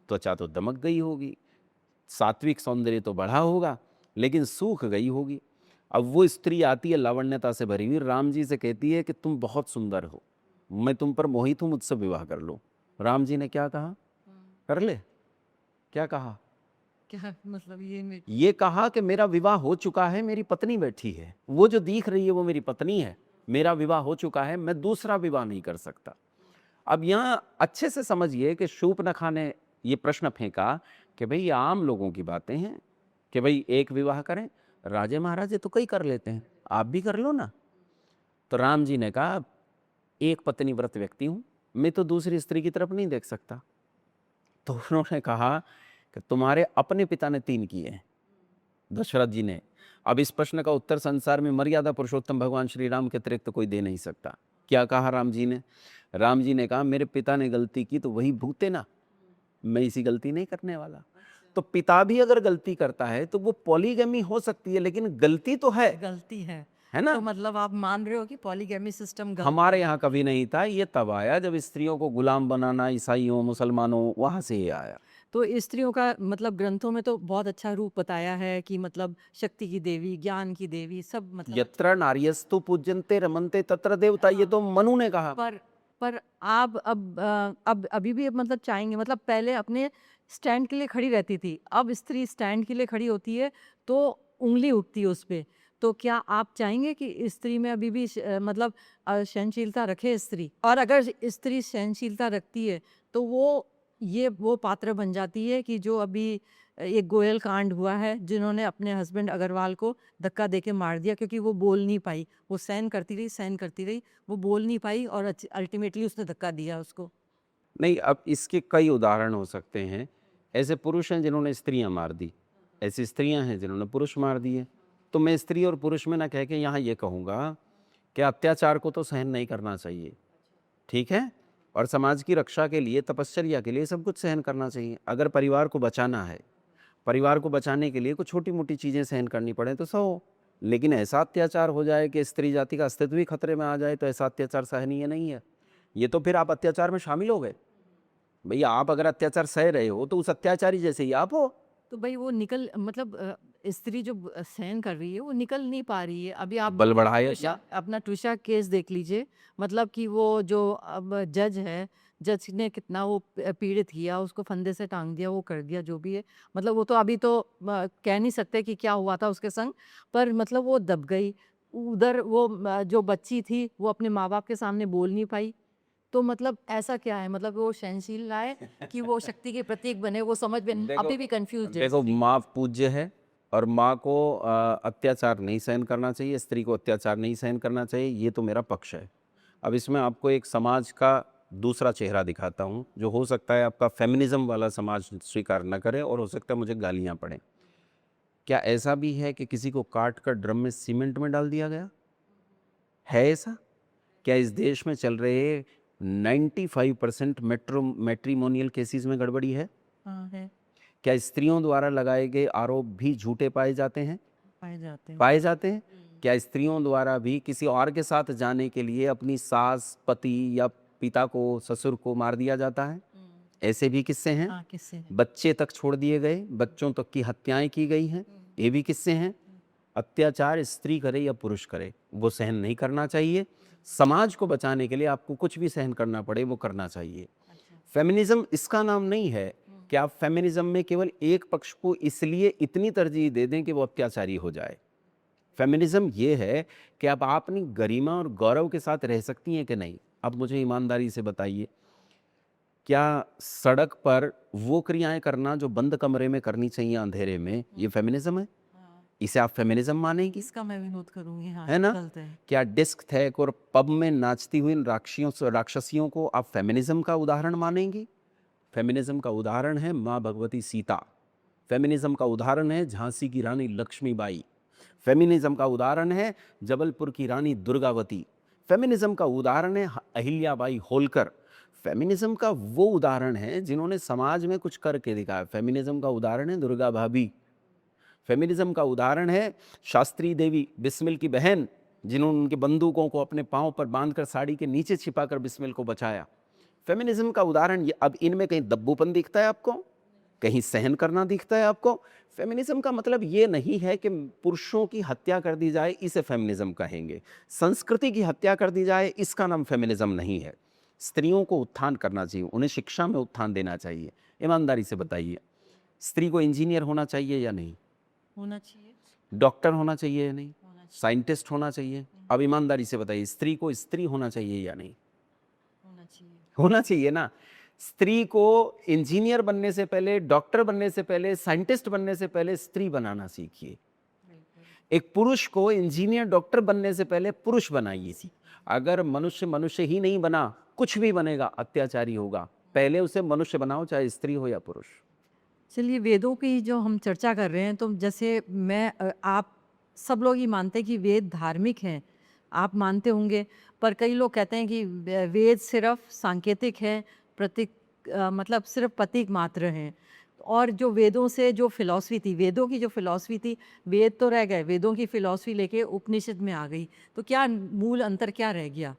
त्वचा तो दमक गई होगी, सात्विक सौंदर्य तो बढ़ा होगा, लेकिन सूख गई होगी। अब वो स्त्री आती है लावण्यता से भरी हुई, राम जी से कहती है कि तुम बहुत सुंदर हो, मैं तुम पर मोहित हूं, मुझसे विवाह कर लो। राम जी ने क्या कहा, कर ले, क्या कहा, क्या मतलब ये कहा कि मेरा विवाह हो चुका है, मेरी पत्नी बैठी है, वो जो दिख रही है वो मेरी पत्नी है, मेरा विवाह हो चुका है, मैं दूसरा विवाह नहीं कर सकता। अब यहाँ अच्छे से समझिए कि शूर्पणखा ने ये प्रश्न फेंका कि भाई आम लोगों की बातें हैं कि भाई एक विवाह करें, राजे महाराजे तो कई कर लेते हैं, आप भी कर लो ना। तो राम जी ने कहा, एक पत्नी व्रत व्यक्ति हूं, मैं तो दूसरी स्त्री की तरफ नहीं देख सकता। तो उन्होंने कहा कि तुम्हारे अपने पिता ने 3 किए हैं, दशरथ जी ने। अब इस प्रश्न का उत्तर संसार में मर्यादा पुरुषोत्तम भगवान श्री राम के अतिरिक्त कोई दे नहीं सकता। क्या कहा राम जी ने, राम जी ने कहा मेरे पिता ने गलती की तो वही भुगते ना, मैं इसी गलती नहीं करने वाला। तो पिता भी अगर गलती करता है तो वो पॉलीगैमी हो सकती है, लेकिन गलती तो है गलती है ना। तो मतलब आप मान रहे हो कि पॉलीगैमी सिस्टम हमारे यहाँ कभी नहीं था, ये तब आया जब स्त्रियों को गुलाम बनाना ईसाइयों मुसलमानों, वहां से ये आया। तो स्त्रियों का मतलब ग्रंथों में तो बहुत अच्छा रूप बताया है कि मतलब शक्ति की देवी, ज्ञान की देवी, सब मतलब यत्र नार्यस्तु पूज्यन्ते रमन्ते तत्र देवता, ये तो मनु ने कहा। पर आप अब अभी भी मतलब चाहेंगे, मतलब पहले अपने स्टैंड के लिए खड़ी रहती थी, अब स्त्री स्टैंड के लिए खड़ी होती है तो उंगली उठती है उस पे। तो क्या आप चाहेंगे कि स्त्री में अभी भी मतलब सहनशीलता रखे स्त्री? और अगर स्त्री सहनशीलता रखती है तो वो पात्र बन जाती है कि जो अभी एक गोयल कांड हुआ है, जिन्होंने अपने हस्बैंड अग्रवाल को धक्का देके मार दिया क्योंकि वो बोल नहीं पाई, वो सहन करती रही, वो बोल नहीं पाई और अल्टीमेटली उसने धक्का दिया उसको। नहीं, अब इसके कई उदाहरण हो सकते हैं। ऐसे पुरुष हैं जिन्होंने स्त्रियां मार दी, ऐसी स्त्रियां हैं जिन्होंने पुरुष मार दिए। तो मैं स्त्री और पुरुष में ना कह के यहाँ ये कहूँगा कि अत्याचार को तो सहन नहीं करना चाहिए, ठीक है, और समाज की रक्षा के लिए, तपश्चर्या के लिए सब कुछ सहन करना चाहिए। अगर परिवार को बचाना है, परिवार को बचाने के लिए कुछ छोटी मोटी चीज़ें सहन करनी पड़े तो सहो, लेकिन ऐसा अत्याचार हो जाए कि स्त्री जाति का अस्तित्व ही खतरे में आ जाए, तो ऐसा अत्याचार सहनीय नहीं है। ये तो फिर आप अत्याचार में शामिल हो गए। भैया आप अगर अत्याचार सह रहे हो तो उस अत्याचारी जैसे ही आप हो। तो भाई वो निकल मतलब स्त्री जो सहन कर रही है वो निकल नहीं पा रही है। अभी आप बल बढ़ाया अपना ट्विशा केस देख लीजिए, मतलब कि वो जो अब जज है, जज ने कितना वो पीड़ित किया, उसको फंदे से टांग दिया, वो कर दिया जो भी है। मतलब वो तो अभी तो कह नहीं सकते कि क्या हुआ था उसके संग, पर मतलब वो दब गई। उधर वो जो बच्ची थी वो अपने माँ बाप के सामने बोल नहीं पाई। तो मतलब ऐसा क्या है, मतलब वो सहनशील लाए कि वो शक्ति के प्रतीक बने, वो समझ में अभी भी कंफ्यूज है। देखो, माँ पूज्य है और माँ को अत्याचार नहीं सहन करना चाहिए, स्त्री को अत्याचार नहीं सहन करना चाहिए, ये तो मेरा पक्ष है। अब इसमें आपको एक समाज का दूसरा चेहरा दिखाता हूँ, जो हो सकता है आपका फेमिनिज्म वाला समाज स्वीकार न करे और हो सकता है मुझे गालियाँ पड़ें। क्या ऐसा भी है कि किसी को काट कर ड्रम में सीमेंट में डाल दिया गया है? ऐसा क्या इस देश में चल रहे 95% मैट्रिमोनियल केसेस में गड़बड़ी है? हाँ है, क्या स्त्रियों द्वारा लगाए गए आरोप भी झूठे पाए जाते हैं? पाए जाते हैं। क्या स्त्रियों द्वारा भी किसी और के साथ जाने के लिए अपनी सास, पति या पिता को, ससुर को मार दिया जाता है? ऐसे भी किस्से हैं। हाँ, किससे? बच्चे तक छोड़ दिए गए, बच्चों तक की हत्याएं की गई हैं, ये भी किस्से हैं। अत्याचार स्त्री करे या पुरुष करे, वो सहन नहीं करना चाहिए। समाज को बचाने के लिए आपको कुछ भी सहन करना पड़े वो करना चाहिए। फेमिनिज्म इसका नाम नहीं है कि आप फेमिनिज्म में केवल एक पक्ष को इसलिए इतनी तरजीह दे दें कि वो अत्याचारी हो जाए। फेमिनिज्म ये है कि आप अपनी गरिमा और गौरव के साथ रह सकती हैं कि नहीं। अब मुझे ईमानदारी से बताइए, क्या सड़क पर वो क्रियाएं करना जो बंद कमरे में करनी चाहिए अंधेरे में, ये फेमिनिज्म है? इसे आप फेमिनिज्म मानेंगी? इसका मैं विरोध करूंगी, हाँ, है ना? गलत है। क्या डिस्क थैक और पब में नाचती हुई राक्षसियों को आप फेमिनिज्म का उदाहरण मानेंगी? फेमिनिज्म का उदाहरण है माँ भगवती सीता, फेमिनिज्म का उदाहरण है झांसी की रानी लक्ष्मीबाई, फेमिनिज्म का उदाहरण है जबलपुर की रानी दुर्गावती, फेमिनिज्म का उदाहरण है अहिल्याबाई होलकर, फेमिनिज्म का वो उदाहरण है जिन्होंने समाज में कुछ करके दिखाया। फेमिनिज्म का उदाहरण है दुर्गा भाभी, फेमिनिज्म का उदाहरण है शास्त्री देवी बिस्मिल की बहन, जिन्होंने उनके बंदूकों को अपने पांव पर बांधकर साड़ी के नीचे छिपाकर बिस्मिल को बचाया। फेमिनिज्म का उदाहरण ये, अब इनमें कहीं दब्बूपन दिखता है आपको, कहीं सहन करना दिखता है आपको? फेमिनिज्म का मतलब ये नहीं है कि पुरुषों की हत्या कर दी जाए, इसे फेमिनिज्म कहेंगे। संस्कृति की हत्या कर दी जाए, इसका नाम फेमिनिज्म नहीं है। स्त्रियों को उत्थान करना चाहिए, उन्हें शिक्षा में उत्थान देना चाहिए। ईमानदारी से बताइए, स्त्री को इंजीनियर होना चाहिए या नहीं? होना चाहिए। डॉक्टर होना चाहिए या नहीं? होना चाहिए। साइंटिस्ट होना चाहिए? अब ईमानदारी से बताइए, स्त्री को स्त्री होना चाहिए या नहीं? होना चाहिए। होना चाहिए ना। स्त्री को इंजीनियर बनने से पहले, डॉक्टर बनने से पहले, साइंटिस्ट बनने से पहले स्त्री बनाना सीखिए। एक पुरुष को इंजीनियर डॉक्टर बनने से पहले पुरुष बनाइए सी। अगर मनुष्य मनुष्य ही नहीं बना, कुछ भी बनेगा अत्याचारी होगा। पहले उसे मनुष्य बनाओ, चाहे स्त्री हो या पुरुष। चलिए, वेदों की जो हम चर्चा कर रहे हैं, तो जैसे आप सब लोग ही मानते हैं कि वेद धार्मिक हैं, आप मानते होंगे, पर कई लोग कहते हैं कि वेद सिर्फ सांकेतिक है, प्रतीक मतलब सिर्फ प्रतीक मात्र हैं। और जो वेदों से जो फिलॉसफी थी, वेदों की जो फिलॉसफी थी, वेद तो रह गए, वेदों की फिलॉसफी लेके उपनिषद में आ गई, तो क्या मूल अंतर क्या रह गया?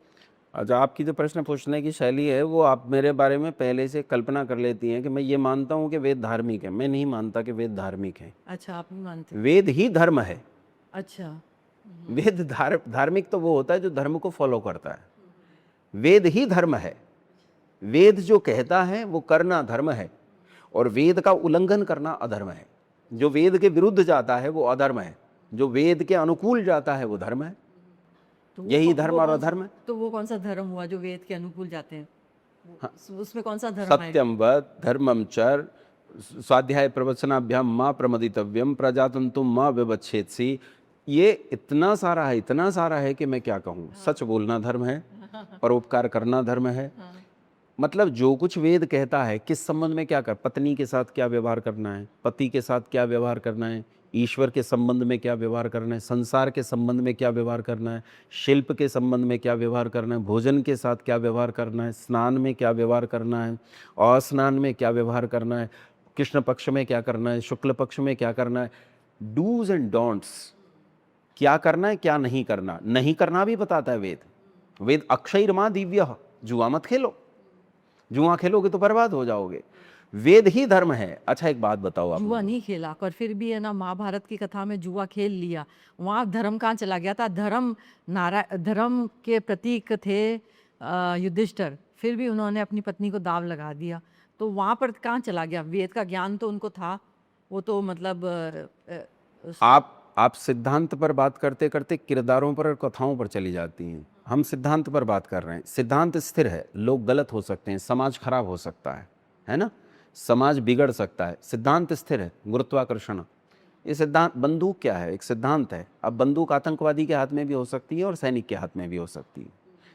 अच्छा, आपकी जो प्रश्न पूछने की शैली है वो आप मेरे बारे में पहले से कल्पना कर लेती हैं कि मैं ये मानता हूँ कि वेद धार्मिक है। मैं नहीं मानता कि वेद धार्मिक है। अच्छा, आप नहीं मानते? वेद ही धर्म है। अच्छा। वेद धार्मिक तो वो होता है जो धर्म को फॉलो करता है। वेद ही धर्म है। वेद जो कहता है वो करना धर्म है, और वेद का उल्लंघन करना अधर्म है। जो वेद के विरुद्ध जाता है वो अधर्म है, जो वेद के अनुकूल जाता है वो धर्म है। तो यही धर्म और अधर्म है। तो वो कौन सा धर्म हुआ जो वेद के अनुकूल जाते हैं? उसमें कौन सा धर्म है? सत्यम वद धर्मम चर स्वाध्याय प्रवचनाभ्याम माँ प्रमदितव्यम प्रजातंतुम माँ विवच्छेदसी। ये इतना सारा है, इतना सारा है कि मैं क्या कहूँ। सच बोलना धर्म है, परोपकार करना धर्म है। मतलब जो कुछ वेद कहता है, किस संबंध में क्या कर, पत्नी के साथ क्या व्यवहार करना है, पति के साथ क्या व्यवहार करना है, ईश्वर के संबंध में क्या व्यवहार करना है, संसार के संबंध में क्या व्यवहार करना है, शिल्प के संबंध में क्या व्यवहार करना है, भोजन के साथ क्या व्यवहार करना है, स्नान में क्या व्यवहार करना है, अस्नान में क्या व्यवहार करना है, कृष्ण पक्ष में क्या करना है, शुक्ल पक्ष में क्या करना है, डूज एंड डोंट्स, क्या करना है क्या नहीं करना। नहीं करना भी बताता है वेद। वेद अक्षयर्मा दिव्य, जुआ मत खेलो, जुआ खेलोगे तो बर्बाद हो जाओगे। वेद ही धर्म है। अच्छा, एक बात बताओ आप। जुआ नहीं खेला, पर फिर भी है ना, महाभारत की कथा में जुआ खेल लिया, वहाँ धर्म कहाँ चला गया था? धर्म के प्रतीक थे युधिष्ठिर, फिर भी उन्होंने अपनी पत्नी को दाव लगा दिया, तो वहाँ पर कहाँ चला गया? वेद का ज्ञान तो उनको था, वो तो मतलब आप सिद्धांत पर बात करते करते किरदारों पर और कथाओं पर चली जाती हैं। हम सिद्धांत पर बात कर रहे हैं। सिद्धांत स्थिर है, लोग गलत हो सकते हैं, समाज खराब हो सकता है ना, समाज बिगड़ सकता है। सिद्धांत स्थिर है, गुरुत्वाकर्षण। ये सिद्धांत, बंदूक क्या है? एक सिद्धांत है। अब बंदूक आतंकवादी के हाथ में भी हो सकती है और सैनिक के हाथ में भी हो सकती है।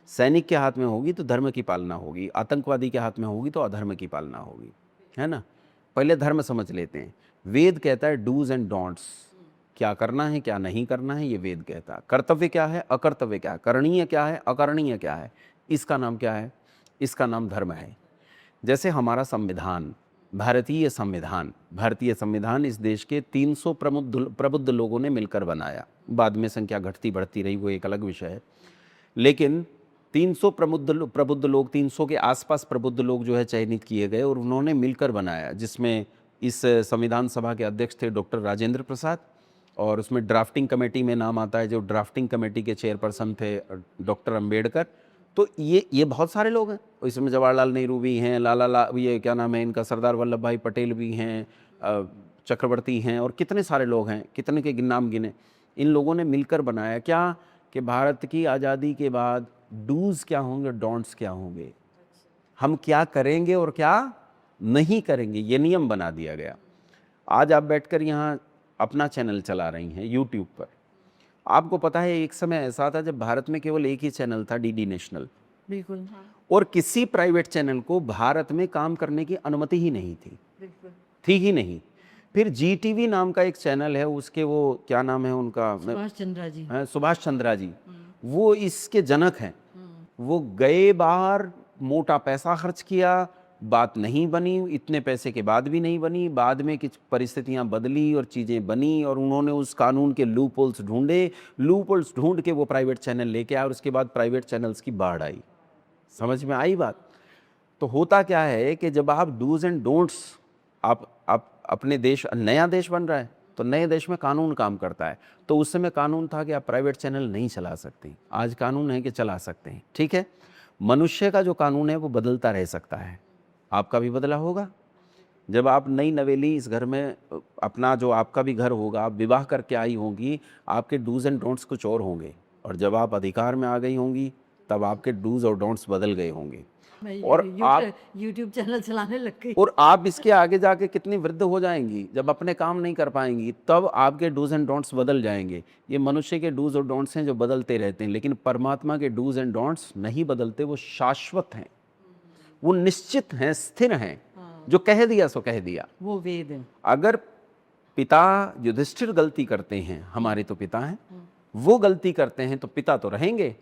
सैनिक के हाथ में होगी तो धर्म की पालना होगी, आतंकवादी के हाथ में होगी तो अधर्म की पालना होगी, है ना। पहले धर्म समझ लेते हैं। वेद कहता है डूज एंड डोंट्स, क्या करना है क्या नहीं करना है, ये वेद कहता है। कर्तव्य क्या है, अकर्तव्य क्या है, करणीय क्या है, अकरणीय क्या है, इसका नाम क्या है? इसका नाम धर्म है। जैसे हमारा संविधान, भारतीय संविधान इस देश के 300 प्रबुद्ध लोगों ने मिलकर बनाया। बाद में संख्या घटती बढ़ती रही, वो एक अलग विषय है। लेकिन 300 प्रबुद्ध लोग, 300 के आसपास प्रबुद्ध लोग जो है चयनित किए गए और उन्होंने मिलकर बनाया, जिसमें इस संविधान सभा के अध्यक्ष थे डॉक्टर राजेंद्र प्रसाद, और उसमें ड्राफ्टिंग कमेटी में नाम आता है, जो ड्राफ्टिंग कमेटी के चेयरपर्सन थे डॉक्टर अंबेडकर। तो ये बहुत सारे लोग हैं। इसमें जवाहरलाल नेहरू भी हैं, ये क्या नाम है इनका, सरदार वल्लभ भाई पटेल भी हैं, चक्रवर्ती हैं, और कितने सारे लोग हैं, कितने के नाम गिने। इन लोगों ने मिलकर बनाया क्या, कि भारत की आज़ादी के बाद डूज क्या होंगे, डोंट्स क्या होंगे, हम क्या करेंगे और क्या नहीं करेंगे, ये नियम बना दिया गया। आज आप बैठकर यहाँ अपना चैनल चला रही हैं यूट्यूब पर। आपको पता है एक समय ऐसा था जब भारत में केवल एक ही चैनल था, डीडी नेशनल। बिल्कुल। और किसी प्राइवेट चैनल को भारत में काम करने की अनुमति ही नहीं थी, बिल्कुल। थी ही नहीं। फिर जी टीवी नाम का एक चैनल है, उसके वो क्या नाम है उनका, सुभाष चंद्रा जी। हैं, सुभाष चंद्रा जी, वो इसके जनक हैं। वो गए बाहर, मोटा पैसा खर्च किया, बात नहीं बनी, इतने पैसे के बाद भी नहीं बनी, बाद में कुछ परिस्थितियां बदली और चीज़ें बनी और उन्होंने उस कानून के लूप होल्स ढूंढे, लूप होल्स ढूंढ के वो प्राइवेट चैनल लेके आए और उसके बाद प्राइवेट चैनल्स की बाढ़ आई। समझ में आई बात? तो होता क्या है कि जब आप डूज एंड डोंट्स, आप अपने देश, नया देश बन रहा है तो नए देश में कानून काम करता है। तो उस समय कानून था कि आप प्राइवेट चैनल नहीं चला सकते, आज कानून है कि चला सकते हैं। ठीक है, मनुष्य का जो कानून है वो बदलता रह सकता है, आपका भी बदला होगा। जब आप नई नवेली इस घर में अपना, जो आपका भी घर होगा, आप विवाह करके आई होंगी, आपके डूज एंड डोंट्स कुछ और होंगे, और जब आप अधिकार में आ गई होंगी तब आपके डूज और डोंट्स बदल गए होंगे। और आप यूट्यूब चैनल चलाने लग गई। और आप इसके आगे जाके कितनी वृद्ध हो जाएंगी, जब अपने काम नहीं कर पाएंगी तब आपके डूज एंड डोंट्स बदल जाएंगे। ये मनुष्य के डूज और डोंट्स हैं जो बदलते रहते हैं, लेकिन परमात्मा के डूज एंड डोंट्स नहीं बदलते, वो शाश्वत हैं, वो निश्चित हैं, स्थिर हैं। जो कह दिया सो कह दिया, वो वेद है। अगर पिता युधिष्ठिर गलती करते हैं, हमारे तो पिता हैं, वो गलती करते हैं तो पिता तो रहेंगे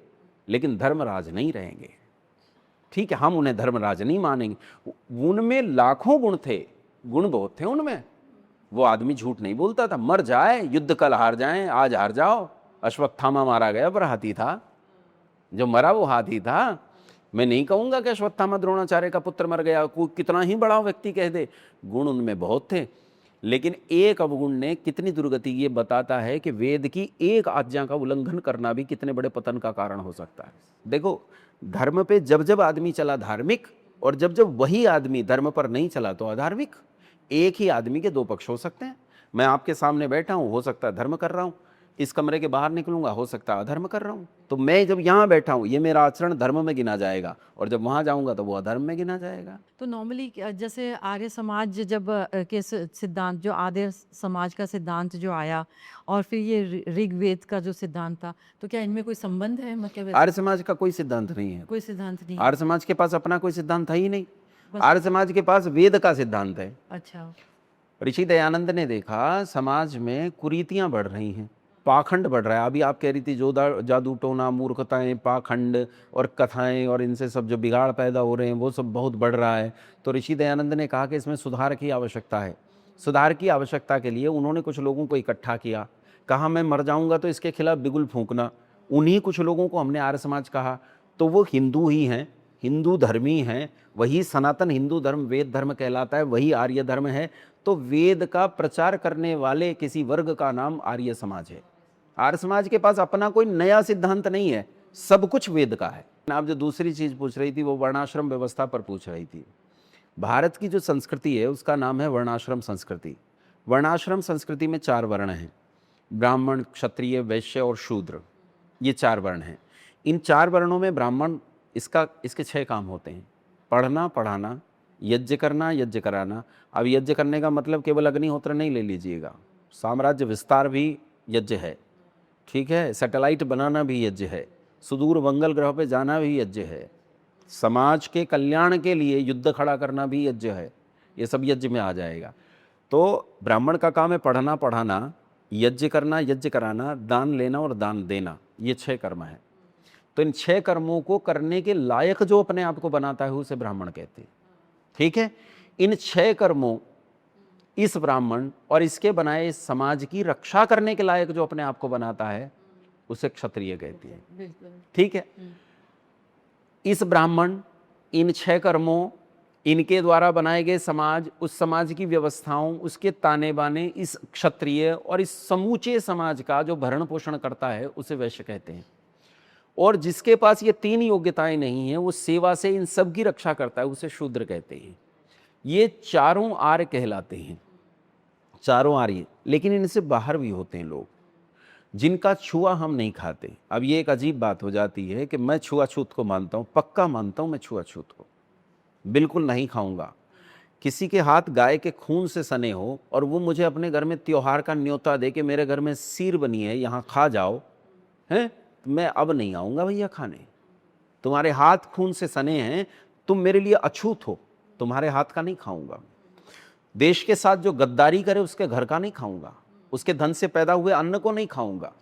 लेकिन धर्मराज नहीं रहेंगे। ठीक है, हम उन्हें धर्मराज नहीं मानेंगे। उनमें लाखों गुण थे, गुण बहुत थे उनमें। वो आदमी झूठ नहीं बोलता था, मर जाए, युद्ध कल हार जाए, आज हार जाओ। अश्वत्थामा मारा गया पर हाथी था, जो मरा वो हाथी था। मैं नहीं कहूंगा कि अश्वत्थामा द्रोणाचार्य का पुत्र मर गया, कोई कितना ही बड़ा व्यक्ति कह दे, गुण उनमें बहुत थे, लेकिन एक अवगुण ने कितनी दुर्गति। ये बताता है कि वेद की एक आज्ञा का उल्लंघन करना भी कितने बड़े पतन का कारण हो सकता है। देखो, धर्म पे जब जब आदमी चला धार्मिक, और जब जब वही आदमी धर्म पर नहीं चला तो अधार्मिक। एक ही आदमी के दो पक्ष हो सकते हैं। मैं आपके सामने बैठा हूं, हो सकता है धर्म कर रहा हूं, इस कमरे के बाहर निकलूंगा, हो सकता है अधर्म कर रहा हूं। तो मैं जब यहाँ बैठा हूं, ये मेरा आचरण धर्म में गिना जाएगा, और जब वहां जाऊंगा तो वो अधर्म में गिना जाएगा। तो नॉर्मली जैसे आर्य समाज जब के सिद्धांत, जो आर्य समाज का सिद्धांत जो आया, और फिर ये ऋग्वेद का जो सिद्धांत था, तो क्या इनमें कोई संबंध है? मतलब आर्य समाज का कोई सिद्धांत नहीं है, कोई सिद्धांत नहीं? आर्य समाज के पास अपना कोई सिद्धांत है ही नहीं। आर्य समाज के पास वेद का सिद्धांत है। अच्छा। ऋषि दयानंद ने देखा समाज में कुरीतियां बढ़ रही हैं, पाखंड बढ़ रहा है। अभी आप कह रही थी जादू टोना, मूर्खताएं, पाखंड और कथाएं, और इनसे सब जो बिगाड़ पैदा हो रहे हैं वो सब बहुत बढ़ रहा है। तो ऋषि दयानंद ने कहा कि इसमें सुधार की आवश्यकता है। सुधार की आवश्यकता के लिए उन्होंने कुछ लोगों को इकट्ठा किया, कहा मैं मर जाऊंगा तो इसके खिलाफ बिगुल फूंकना। उन्हीं कुछ लोगों को हमने आर्य समाज कहा। तो वो हिंदू ही हैं, हिंदू धर्मी हैं, वही सनातन हिंदू धर्म वेद धर्म कहलाता है, वही आर्य धर्म है। तो वेद का प्रचार करने वाले किसी वर्ग का नाम आर्य समाज है। आर्य समाज के पास अपना कोई नया सिद्धांत नहीं है, सब कुछ वेद का है। आप जो दूसरी चीज पूछ रही थी वो वर्णाश्रम व्यवस्था पर पूछ रही थी। भारत की जो संस्कृति है उसका नाम है वर्णाश्रम संस्कृति। वर्णाश्रम संस्कृति में 4 वर्ण हैं, ब्राह्मण, क्षत्रिय, वैश्य और शूद्र। ये 4 वर्ण हैं। इन 4 वर्णों में ब्राह्मण, इसके 6 काम होते हैं: पढ़ना, पढ़ाना, यज्ञ करना, यज्ञ कराना। अब यज्ञ करने का मतलब केवल अग्निहोत्र नहीं ले लीजिएगा, साम्राज्य विस्तार भी यज्ञ है। ठीक है, सैटेलाइट बनाना भी यज्ञ है, सुदूर मंगल ग्रह पे जाना भी यज्ञ है, समाज के कल्याण के लिए युद्ध खड़ा करना भी यज्ञ है। ये सब यज्ञ में आ जाएगा। तो ब्राह्मण का काम है पढ़ना, पढ़ाना, यज्ञ करना, यज्ञ कराना, दान लेना और दान देना। ये 6 कर्म है। तो इन 6 कर्मों को करने के लायक जो अपने आप को बनाता है उसे ब्राह्मण कहते हैं। ठीक है, इन 6 कर्मों, इस ब्राह्मण और इसके बनाए समाज की रक्षा करने के लायक जो अपने आप को बनाता है उसे क्षत्रिय कहती है। ठीक है, इस ब्राह्मण, इन 6 कर्मों, इनके द्वारा बनाए गए समाज, उस समाज की व्यवस्थाओं, उसके ताने बाने, इस क्षत्रिय और इस समूचे समाज का जो भरण पोषण करता है उसे वैश्य कहते हैं। और जिसके पास ये 3 योग्यताएं नहीं है, वो सेवा से इन सब की रक्षा करता है, उसे शूद्र कहते हैं। ये चारों आर्य कहलाते हैं, चारों आर्य। लेकिन इनसे बाहर भी होते हैं लोग जिनका छुआ हम नहीं खाते। अब ये एक अजीब बात हो जाती है कि मैं छुआछूत को मानता हूँ, पक्का मानता हूँ मैं छुआछूत को, बिल्कुल नहीं खाऊंगा। किसी के हाथ गाय के खून से सने हो और वो मुझे अपने घर में त्योहार का न्योता दे के मेरे घर में सीर बनी है, यहाँ खा जाओ, हैं, मैं अब नहीं आऊँगा भैया खाने। तुम्हारे हाथ खून से सने हैं, तुम मेरे लिए अछूत हो, तुम्हारे हाथ का नहीं खाऊंगा। देश के साथ जो गद्दारी करे उसके घर का नहीं खाऊंगा, उसके धन से पैदा हुए अन्न को नहीं खाऊंगा,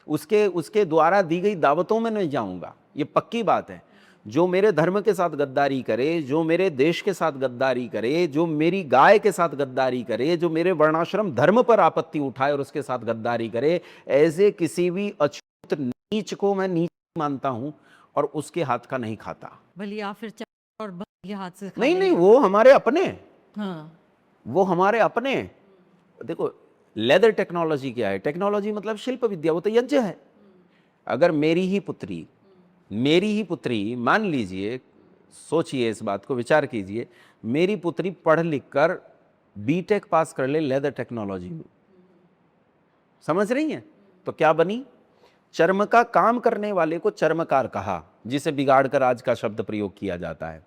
उसके उसके द्वारा दी गई दावतों में नहीं जाऊंगा। ये पक्की बात है। जो मेरे धर्म के साथ गद्दारी करे, जो मेरे देश के साथ गद्दारी करे, जो मेरी गाय के साथ गद्दारी करे, जो मेरे वर्णाश्रम धर्म पर आपत्ति उठाए और उसके साथ गद्दारी करे, ऐसे किसी भी अछूत नीच को मैं नीच मानता हूं और उसके हाथ का नहीं खाता। भले आप फिर और के हाथ से खा नहीं लेंगे। नहीं, वो हमारे अपने, हाँ वो हमारे अपने। देखो लेदर टेक्नोलॉजी क्या है? टेक्नोलॉजी मतलब शिल्प विद्या, वो तो यज्ञ है। अगर मेरी ही पुत्री मान लीजिए, सोचिए इस बात को, विचार कीजिए, मेरी पुत्री पढ़ लिख कर बीटेक पास कर ले लेदर टेक्नोलॉजी में, समझ रही हैं? तो क्या बनी? चर्म का काम करने वाले को चर्मकार कहा, जिसे बिगाड़ कर आज का शब्द प्रयोग किया जाता है।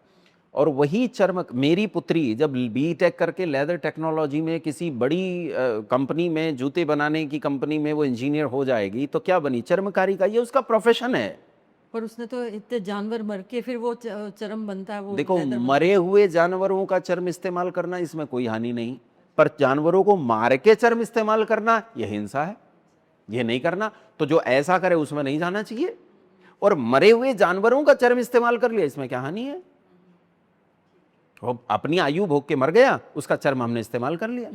और वही चर्म, मेरी पुत्री जब बीटेक करके लेदर टेक्नोलॉजी में किसी बड़ी कंपनी में, जूते बनाने की कंपनी में वो इंजीनियर हो जाएगी, तो क्या बनी? चर्मकारी का ये उसका प्रोफेशन है। पर उसने तो इतने जानवर मर के फिर वो चर्म बनता है, वो देखो, leather मरे हुए जानवरों का चर्म इस्तेमाल करना, इसमें कोई हानि नहीं, पर जानवरों को मार के चर्म इस्तेमाल करना यह हिंसा है, यह नहीं करना। तो जो ऐसा करे उसमें नहीं जाना चाहिए। और मरे हुए जानवरों का चर्म इस्तेमाल कर लिया, इसमें क्या हानि है? वो अपनी आयु भोग के मर गया, उसका चर्म हमने इस्तेमाल कर लिया,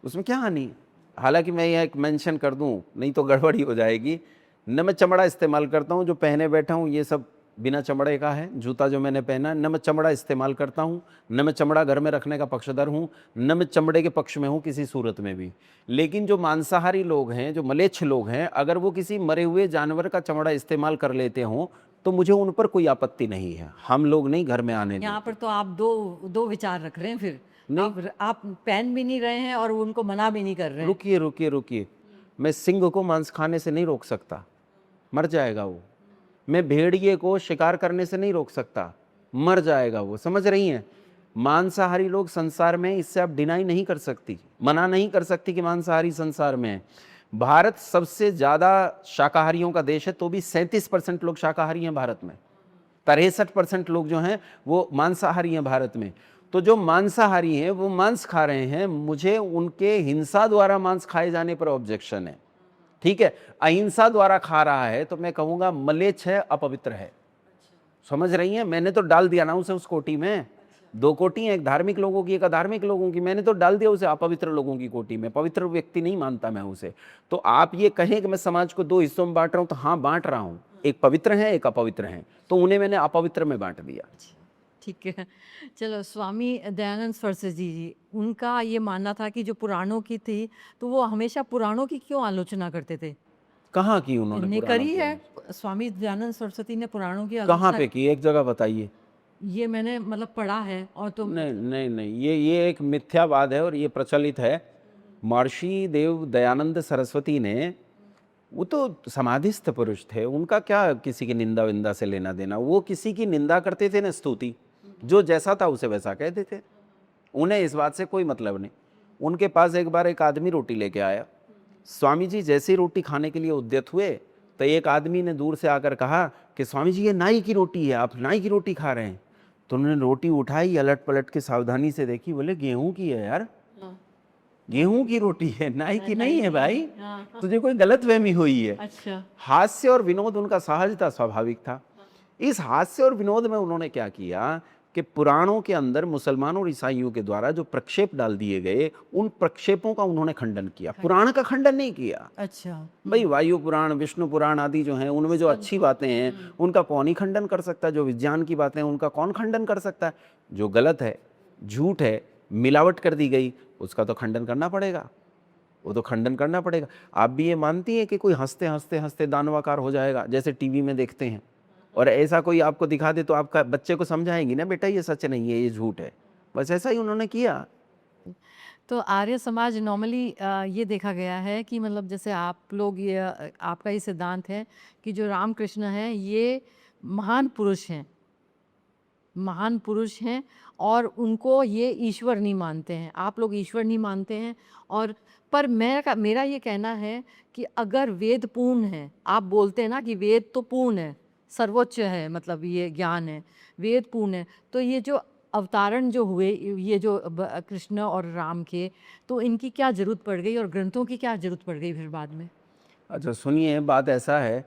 उसमें क्या हानि है? हालांकि मैं यह एक मेंशन कर दूं, नहीं तो गड़बड़ी हो जाएगी, न मैं चमड़ा इस्तेमाल करता हूं, जो पहने बैठा हूं ये सब बिना चमड़े का है। जूता जो मैंने पहना है, न मैं चमड़ा इस्तेमाल करता हूं, न मैं चमड़ा घर में रखने का पक्षधर हूं, न मैं चमड़े के पक्ष में हूं किसी सूरत में भी। लेकिन जो मांसाहारी लोग हैं, जो मलेच्छ लोग हैं, अगर वो किसी मरे हुए जानवर का चमड़ा इस्तेमाल कर लेते हों तो मुझे उन पर कोई आपत्ति नहीं है। हम लोग नहीं घर में आने यहाँ देते। पर तो आप दो विचार रख रहे हैं फिर। आप पहन भी नहीं रहे हैं और उनको मना भी नहीं कर रहे हैं। रुकिए रुकिए रुकिए, मैं सिंह को मांस खाने से नहीं रोक सकता, मर जाएगा वो। मैं भेड़िए को शिकार करने से नहीं रोक सकता, मर जाएगा वो। समझ रही हैं? मांसाहारी लोग संसार में, इससे आप डिनाई नहीं कर सकती, मना नहीं कर सकती कि मांसाहारी संसार में है। भारत सबसे ज्यादा शाकाहारियों का देश है, तो भी 37% लोग शाकाहारी हैं भारत में। 63% लोग जो हैं वो मांसाहारी हैं भारत में। तो जो मांसाहारी हैं वो मांस खा रहे हैं, मुझे उनके हिंसा द्वारा मांस खाए जाने पर ऑब्जेक्शन है। ठीक है, अहिंसा द्वारा खा रहा है तो मैं कहूंगा मलेच्छ है, अपवित्र है। समझ रही हैं? मैंने तो डाल दिया ना उसे उस कोटि में। दो कोटि हैं, एक धार्मिक लोगों की, एक अधार्मिक लोगों की। मैंने तो डाल दिया उसे अपवित्र लोगों की कोटि में। पवित्र व्यक्ति नहीं मानता मैं उसे। तो आप ये कहें कि मैं समाज को दो हिस्सों में बांट रहा हूं, तो हाँ बांट रहा हूं, एक पवित्र है, एक अपवित्र है, तो उन्हें मैंने अपवित्र में बांट दिया। ठीक है, चलो। स्वामी दयानंद सरस्वती जी, उनका ये मानना था कि जो पुराणों की थी, तो वो हमेशा पुराणों की क्यों आलोचना करते थे? कहाँ की उन्होंने? ने पुराणों करी की है, स्वामी दयानंद सरस्वती ने पुराणों की कहाँ आलोचना। पे की? एक जगह बताइए। ये मैंने मतलब पढ़ा है। और तो नहीं नहीं नहीं, ये एक मिथ्यावाद है और ये प्रचलित है। महर्षि देव दयानंद सरस्वती ने, वो तो समाधिस्थ पुरुष थे, उनका क्या किसी की निंदा विंदा से लेना देना? वो किसी की निंदा करते थे न स्तुति, जो जैसा था उसे वैसा कह देते। उन्हें इस बात से कोई मतलब नहीं। उनके पास एक बार एक आदमी रोटी लेके आया। स्वामी जी जैसे ही रोटी खाने के लिए उद्यत हुए तो एक आदमी ने दूर से आकर कहा कि स्वामी जी ये नाई की रोटी है, आप नाई की रोटी खा रहे हैं। तो उन्होंने रोटी उठाई, अलट पलट के सावधानी से देखी, बोले गेहूं की है यार, गेहूं की रोटी है, नाई की नहीं है भाई, तुझे कोई गलतफहमी हुई है। अच्छा। हास्य और विनोद उनका सहज था, स्वाभाविक था। इस हास्य और विनोद में उन्होंने क्या किया कि पुराणों के अंदर मुसलमानों और ईसाइयों के द्वारा जो प्रक्षेप डाल दिए गए, उन प्रक्षेपों का उन्होंने खंडन किया, पुराण का खंडन नहीं किया। अच्छा। भाई वायु पुराण, विष्णु पुराण आदि जो हैं, उनमें जो अच्छी बातें हैं उनका कौन ही खंडन कर सकता है? जो विज्ञान की बातें हैं उनका कौन खंडन कर सकता है? जो गलत है, झूठ है, मिलावट कर दी गई, उसका तो खंडन करना पड़ेगा, वो तो खंडन करना पड़ेगा। आप भी ये मानती हैं कि कोई हंसते हंसते हंसते दानवाकार हो जाएगा, जैसे टीवी में देखते हैं, और ऐसा कोई आपको दिखा दे तो आपका बच्चे को समझाएंगी ना, बेटा ये सच नहीं है, ये झूठ है। बस ऐसा ही उन्होंने किया। तो आर्य समाज नॉर्मली ये देखा गया है कि मतलब जैसे आप लोग, ये आपका ये सिद्धांत है कि जो रामकृष्ण हैं ये महान पुरुष हैं, महान पुरुष हैं, और उनको ये ईश्वर नहीं मानते हैं। आप लोग ईश्वर नहीं मानते हैं। और पर मेरा ये कहना है कि अगर वेद पूर्ण है, आप बोलते हैं ना कि वेद तो पूर्ण है, सर्वोच्च है, मतलब ये ज्ञान है, वेद पूर्ण है, तो ये जो अवतारण जो हुए ये जो कृष्ण और राम के, तो इनकी क्या जरूरत पड़ गई और ग्रंथों की क्या जरूरत पड़ गई फिर बाद में? अच्छा सुनिए, बात ऐसा है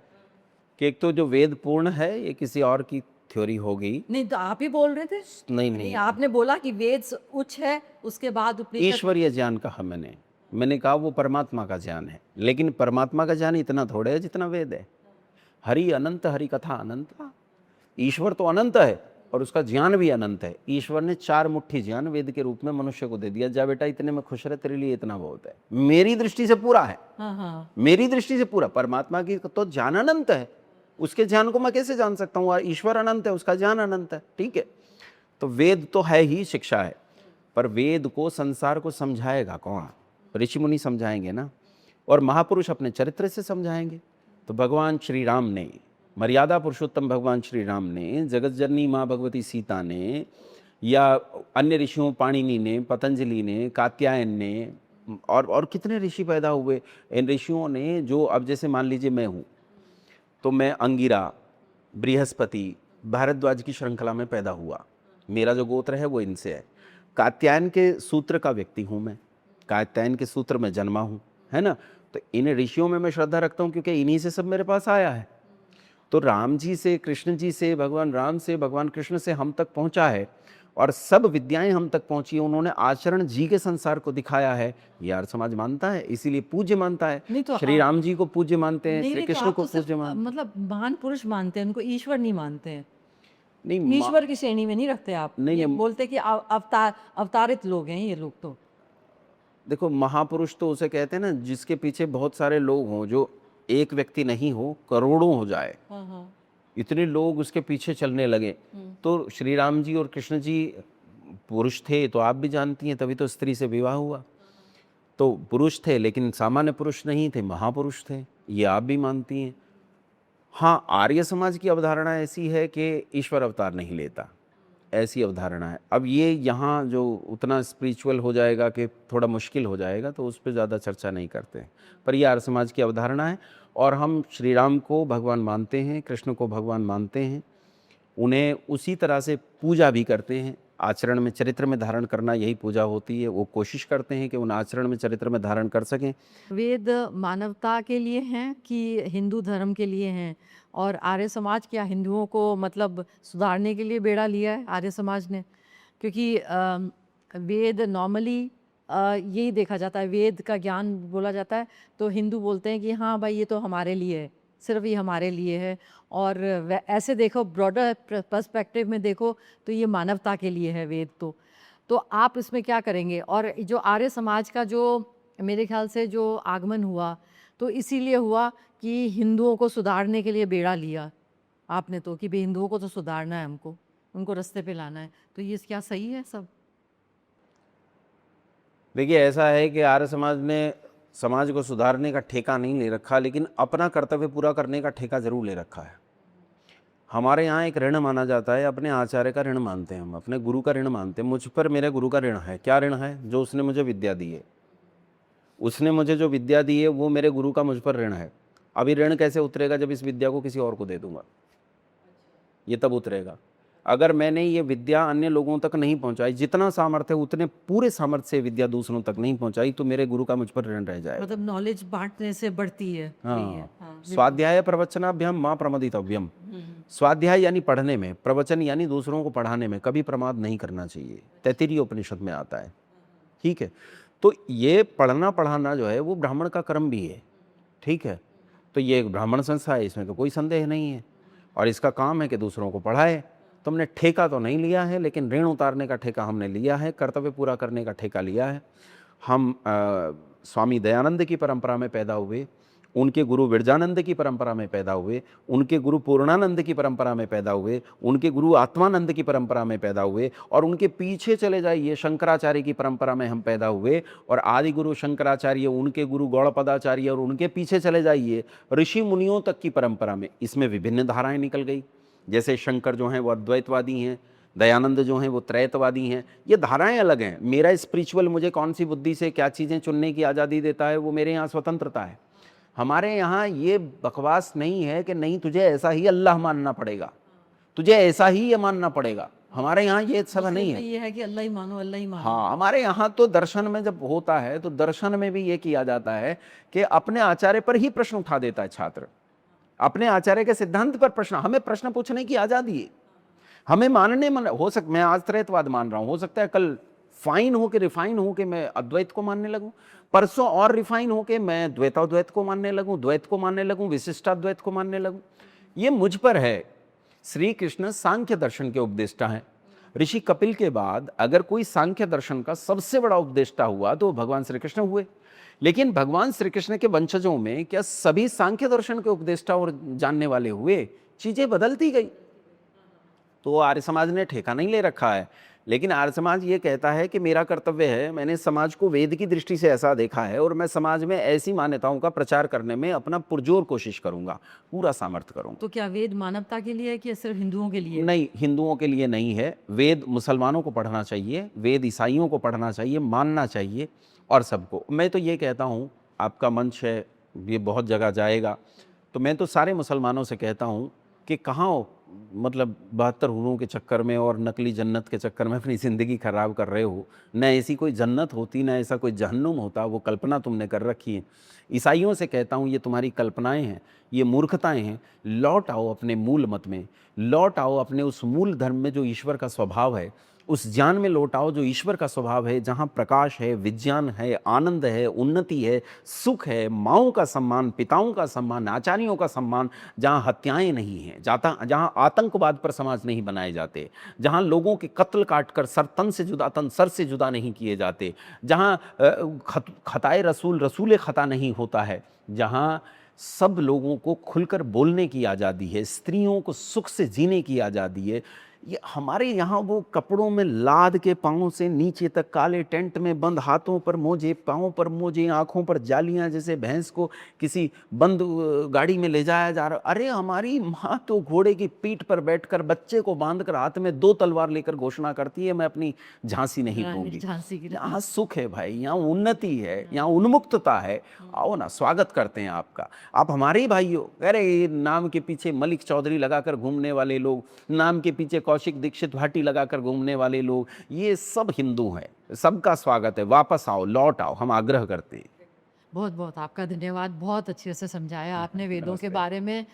कि एक तो जो वेद पूर्ण है ये किसी और की थ्योरी होगी। नहीं तो आप ही बोल रहे थे। नहीं नहीं, नहीं, आपने बोला कि वेद उच्च है, उसके बाद उपनिषद। ईश्वरीय ज्ञान कहा मैंने कहा वो परमात्मा का ज्ञान है, लेकिन परमात्मा का ज्ञान इतना थोड़े है जितना वेद है। हरि अनंत, हरि कथा अनंत। ईश्वर तो अनंत है और उसका ज्ञान भी अनंत है। ईश्वर ने 4 मुट्ठी ज्ञान वेद के रूप में मनुष्य को दे दिया। जा बेटा इतने में खुश रहे, तेरे लिए इतना बहुत है। मेरी दृष्टि से पूरा है। हाँ। मेरी दृष्टि से पूरा। परमात्मा की तो ज्ञान अनंत है, उसके ज्ञान को मैं कैसे जान सकता हूँ? ईश्वर अनंत है, उसका ज्ञान अनंत है। ठीक है, तो वेद तो है ही, शिक्षा है, पर वेद को संसार को समझाएगा कौन? ऋषि मुनि समझाएंगे ना, और महापुरुष अपने चरित्र से समझाएंगे। तो भगवान श्री राम ने, मर्यादा पुरुषोत्तम भगवान श्री राम ने, जगत जननी माँ भगवती सीता ने, या अन्य ऋषियों पाणिनि ने, पतंजलि ने, कात्यायन ने, और कितने ऋषि पैदा हुए। इन ऋषियों ने जो, अब जैसे मान लीजिए मैं हूँ, तो मैं अंगिरा, बृहस्पति, भारद्वाज की श्रृंखला में पैदा हुआ। मेरा जो गोत्र है वो इनसे है। कात्यायन के सूत्र का व्यक्ति हूँ मैं, कात्यायन के सूत्र में जन्मा हूँ, है ना। तो इन ऋषियों में मैं श्रद्धा रखता हूँ क्योंकि इन्हीं से सब मेरे पास आया है। तो राम जी से, कृष्ण जी से, भगवान राम से, भगवान कृष्ण से हम तक पहुँचा है, और सब विद्याएं हम तक पहुंची। उन्होंने आचरण जी के संसार को दिखाया है। ये आर्य समाज मानता है, इसीलिए पूज्य मानता है। नहीं तो श्री राम जी को पूज्य मानते हैं, नहीं, श्री नहीं, तो कृष्ण आप को तो सिर्फ पूज्य मानते हैं। मतलब महान पुरुष मानते हैं, उनको ईश्वर नहीं मानते हैं। नहीं ईश्वर की श्रेणी में नहीं रखते आप। नहीं, ये नहीं, बोलते कि अवतारित लोग हैं ये लोग तो। देखो महापुरुष तो उसे कहते हैं ना जिसके पीछे बहुत सारे लोग हों, जो एक व्यक्ति नहीं हो, करोड़ों हो जाए, हाँ। इतने लोग उसके पीछे चलने लगे। तो श्री राम जी और कृष्ण जी पुरुष थे, तो आप भी जानती हैं, तभी तो स्त्री से विवाह हुआ। तो पुरुष थे, लेकिन सामान्य पुरुष नहीं थे, महापुरुष थे, ये आप भी मानती हैं। हाँ, आर्य समाज की अवधारणा ऐसी है कि ईश्वर अवतार नहीं लेता, ऐसी अवधारणा है। अब ये यहाँ जो उतना स्पिरिचुअल हो जाएगा कि थोड़ा मुश्किल हो जाएगा, तो उस पर ज़्यादा चर्चा नहीं करते हैं। पर ये आर्य समाज की अवधारणा है, और हम श्री राम को भगवान मानते हैं, कृष्ण को भगवान मानते हैं, उन्हें उसी तरह से पूजा भी करते हैं। आचरण में, चरित्र में धारण करना यही पूजा होती है। वो कोशिश करते हैं कि उन आचरण में, चरित्र में धारण कर सकें। वेद मानवता के लिए हैं कि हिंदू धर्म के लिए हैं? और आर्य समाज क्या हिंदुओं को मतलब सुधारने के लिए बेड़ा लिया है आर्य समाज ने? क्योंकि वेद नॉर्मली यही देखा जाता है, वेद का ज्ञान बोला जाता है तो हिंदू बोलते हैं कि हाँ भाई ये तो हमारे लिए है, सिर्फ ये हमारे लिए है। और ऐसे देखो, ब्रॉडर पर्सपेक्टिव में देखो तो ये मानवता के लिए है वेद तो आप इसमें क्या करेंगे? और जो आर्य समाज का जो मेरे ख्याल से जो आगमन हुआ तो इसीलिए हुआ कि हिंदुओं को सुधारने के लिए बेड़ा लिया आपने तो, कि भाई हिंदुओं को तो सुधारना है, हमको उनको रास्ते पे लाना है। तो ये क्या सही है सब? देखिए, ऐसा है कि आर्य समाज ने समाज को सुधारने का ठेका नहीं ले रखा, लेकिन अपना कर्तव्य पूरा करने का ठेका जरूर ले रखा है। हमारे यहाँ एक ऋण माना जाता है, अपने आचार्य का ऋण मानते हैं, हम अपने गुरु का ऋण मानते हैं। मुझ पर मेरे गुरु का ऋण है। क्या ऋण है? जो उसने मुझे विद्या दी है। उसने मुझे जो विद्या दी है वो मेरे गुरु का मुझ पर ऋण है। अभी ऋण कैसे उतरेगा? जब इस विद्या को किसी और को दे दूंगा, ये तब उतरेगा। अगर मैंने ये विद्या अन्य लोगों तक नहीं पहुंचाई, जितना सामर्थ्य है उतने पूरे सामर्थ्य से विद्या दूसरों तक नहीं पहुंचाई, तो मेरे गुरु का मुझ पर ऋण रह जाएगा। मतलब नॉलेज बांटने से बढ़ती है। हाँ, स्वाध्याय प्रवचनाभ्याम मां प्रमदितव्यम। स्वाध्याय यानी पढ़ने में, प्रवचन यानी दूसरों को पढ़ाने में कभी प्रमाद नहीं करना चाहिए। तैत्तिरीय उपनिषद में आता है। ठीक है, तो ये पढ़ना पढ़ाना जो है वो ब्राह्मण का कर्म भी है। ठीक है, तो ये एक ब्राह्मण संस्था है, इसमें तो कोई संदेह नहीं है, और इसका काम है कि दूसरों को पढ़ाए। तुमने ठेका तो नहीं लिया है, लेकिन ऋण उतारने का ठेका हमने लिया है, कर्तव्य पूरा करने का ठेका लिया है। हम स्वामी दयानंद की परंपरा में पैदा हुए, उनके गुरु विरजानंद की परंपरा में पैदा हुए, उनके गुरु पूर्णानंद की परंपरा में पैदा हुए, उनके गुरु आत्मानंद की परंपरा में पैदा हुए, और उनके पीछे चले जाइए शंकराचार्य की परंपरा में हम पैदा हुए, और आदि गुरु शंकराचार्य, उनके गुरु गौड़पदाचार्य, और उनके पीछे चले जाइए ऋषि मुनियों तक की परंपरा में। इसमें विभिन्न धाराएं निकल गई। जैसे शंकर जो हैं वो अद्वैतवादी हैं, दयानंद जो हैं वो त्रैतवादी हैं। ये धाराएं अलग हैं। मेरा स्पिरिचुअल मुझे कौन सी बुद्धि से क्या चीज़ें चुनने की आज़ादी देता है, वो मेरे यहाँ स्वतंत्रता है। हमारे यहाँ ये बकवास नहीं है कि नहीं तुझे ऐसा ही अल्लाह मानना पड़ेगा, तुझे ऐसा ही ये मानना पड़ेगा। हमारे यहाँ ये सब नहीं मुस्लिम में है। ये है कि अल्लाह ही मानो, अल्लाह ही मानो। हाँ, हमारे यहाँ तो दर्शन में जब होता है तो दर्शन में भी ये किया जाता है कि अपने आचार्य पर ही प्रश्न उठा देता है छात्र, अपने आचार्य के सिद्धांत पर प्रश्न। हमें प्रश्न पूछने की आजादी है, हमें मानने मन हो सक मैं आज त्रैतवाद मान रहा हूँ, हो सकता है कल फाइन हो के रिफाइन हो के मैं अद्वैत को मानने लगूं, परसों और रिफाइन हो के मैं द्वैताद्वैत को मानने लगूं, द्वैत को मानने लगूं, विशिष्टाद्वैत को मानने लगूं। ये मुझ पर है। श्री कृष्ण सांख्य दर्शन के उपदेष्टा हैं। ऋषि कपिल के बाद अगर कोई सांख्य दर्शन का सबसे बड़ा उपदेष्टा हुआ तो भगवान श्री कृष्ण हुए। लेकिन भगवान श्री कृष्ण के वंशजों में क्या सभी सांख्य दर्शन के उपदेष्टा और जानने वाले हुए? चीजें बदलती गई। तो आर्य समाज ने ठेका नहीं ले रखा है, लेकिन आर्य समाज ये कहता है कि मेरा कर्तव्य है, मैंने समाज को वेद की दृष्टि से ऐसा देखा है और मैं समाज में ऐसी मान्यताओं का प्रचार करने में अपना पुरजोर कोशिश करूंगा, पूरा सामर्थ्य करूंगा। तो क्या वेद मानवता के लिए है कि सिर्फ हिंदुओं के लिए? नहीं, हिंदुओं के लिए नहीं है। वेद मुसलमानों को पढ़ना चाहिए, वेद ईसाइयों को पढ़ना चाहिए, मानना चाहिए और सबको। मैं तो ये कहता हूँ, आपका मंच है, ये बहुत जगह जाएगा, तो मैं तो सारे मुसलमानों से कहता हूँ कि कहाँ हो, मतलब 72 हुरों के चक्कर में और नकली जन्नत के चक्कर में अपनी ज़िंदगी खराब कर रहे हो। न ऐसी कोई जन्नत होती, न ऐसा कोई जहन्नुम होता, वो कल्पना तुमने कर रखी है। ईसाइयों से कहता हूँ ये तुम्हारी कल्पनाएं हैं, ये मूर्खताएं हैं। लौट आओ अपने मूल मत में, लौट आओ अपने उस मूल धर्म में जो ईश्वर का स्वभाव है, उस ज्ञान में लौट आओ जो ईश्वर का स्वभाव है, जहाँ प्रकाश है, विज्ञान है, आनंद है, उन्नति है, सुख है, माँओं का सम्मान, पिताओं का सम्मान, आचार्यों का सम्मान, जहाँ हत्याएं नहीं हैं, जहाँ आतंकवाद पर समाज नहीं बनाए जाते, जहाँ लोगों के कत्ल काट कर सर तन से जुदा तन सर से जुदा नहीं किए जाते, जहाँ खताए रसूल रसूल खता नहीं होता है, जहाँ सब लोगों को खुलकर बोलने की आज़ादी है, स्त्रियों को सुख से जीने की आज़ादी है। ये हमारे यहाँ वो कपड़ों में लाद के पाँव से नीचे तक काले टेंट में बंद, हाथों पर मोजे, पाँव पर मोजे, आँखों पर जालियाँ, जैसे भैंस को किसी बंद गाड़ी में ले जाया जा रहा। अरे हमारी माँ तो घोड़े की पीठ पर बैठकर बच्चे को बांधकर हाथ में 2 तलवार लेकर घोषणा करती है, मैं अपनी झांसी नहीं दूंगी। झांसी की यहाँ सुख है भाई, यहाँ उन्नति है, यहाँ उन्मुक्तता है। आओ ना, स्वागत करते हैं आपका। आप हमारे ही भाई हो। अरे ये नाम के पीछे मलिक चौधरी लगाकर घूमने वाले लोग, नाम के पीछे कौशिक दीक्षित भाटी लगाकर घूमने वाले लोग, ये सब हिंदू हैं। सबका स्वागत है, वापस आओ, लौट आओ, हम आग्रह करते हैं। बहुत बहुत आपका धन्यवाद। बहुत अच्छे से समझाया आपने वेदों के बारे में।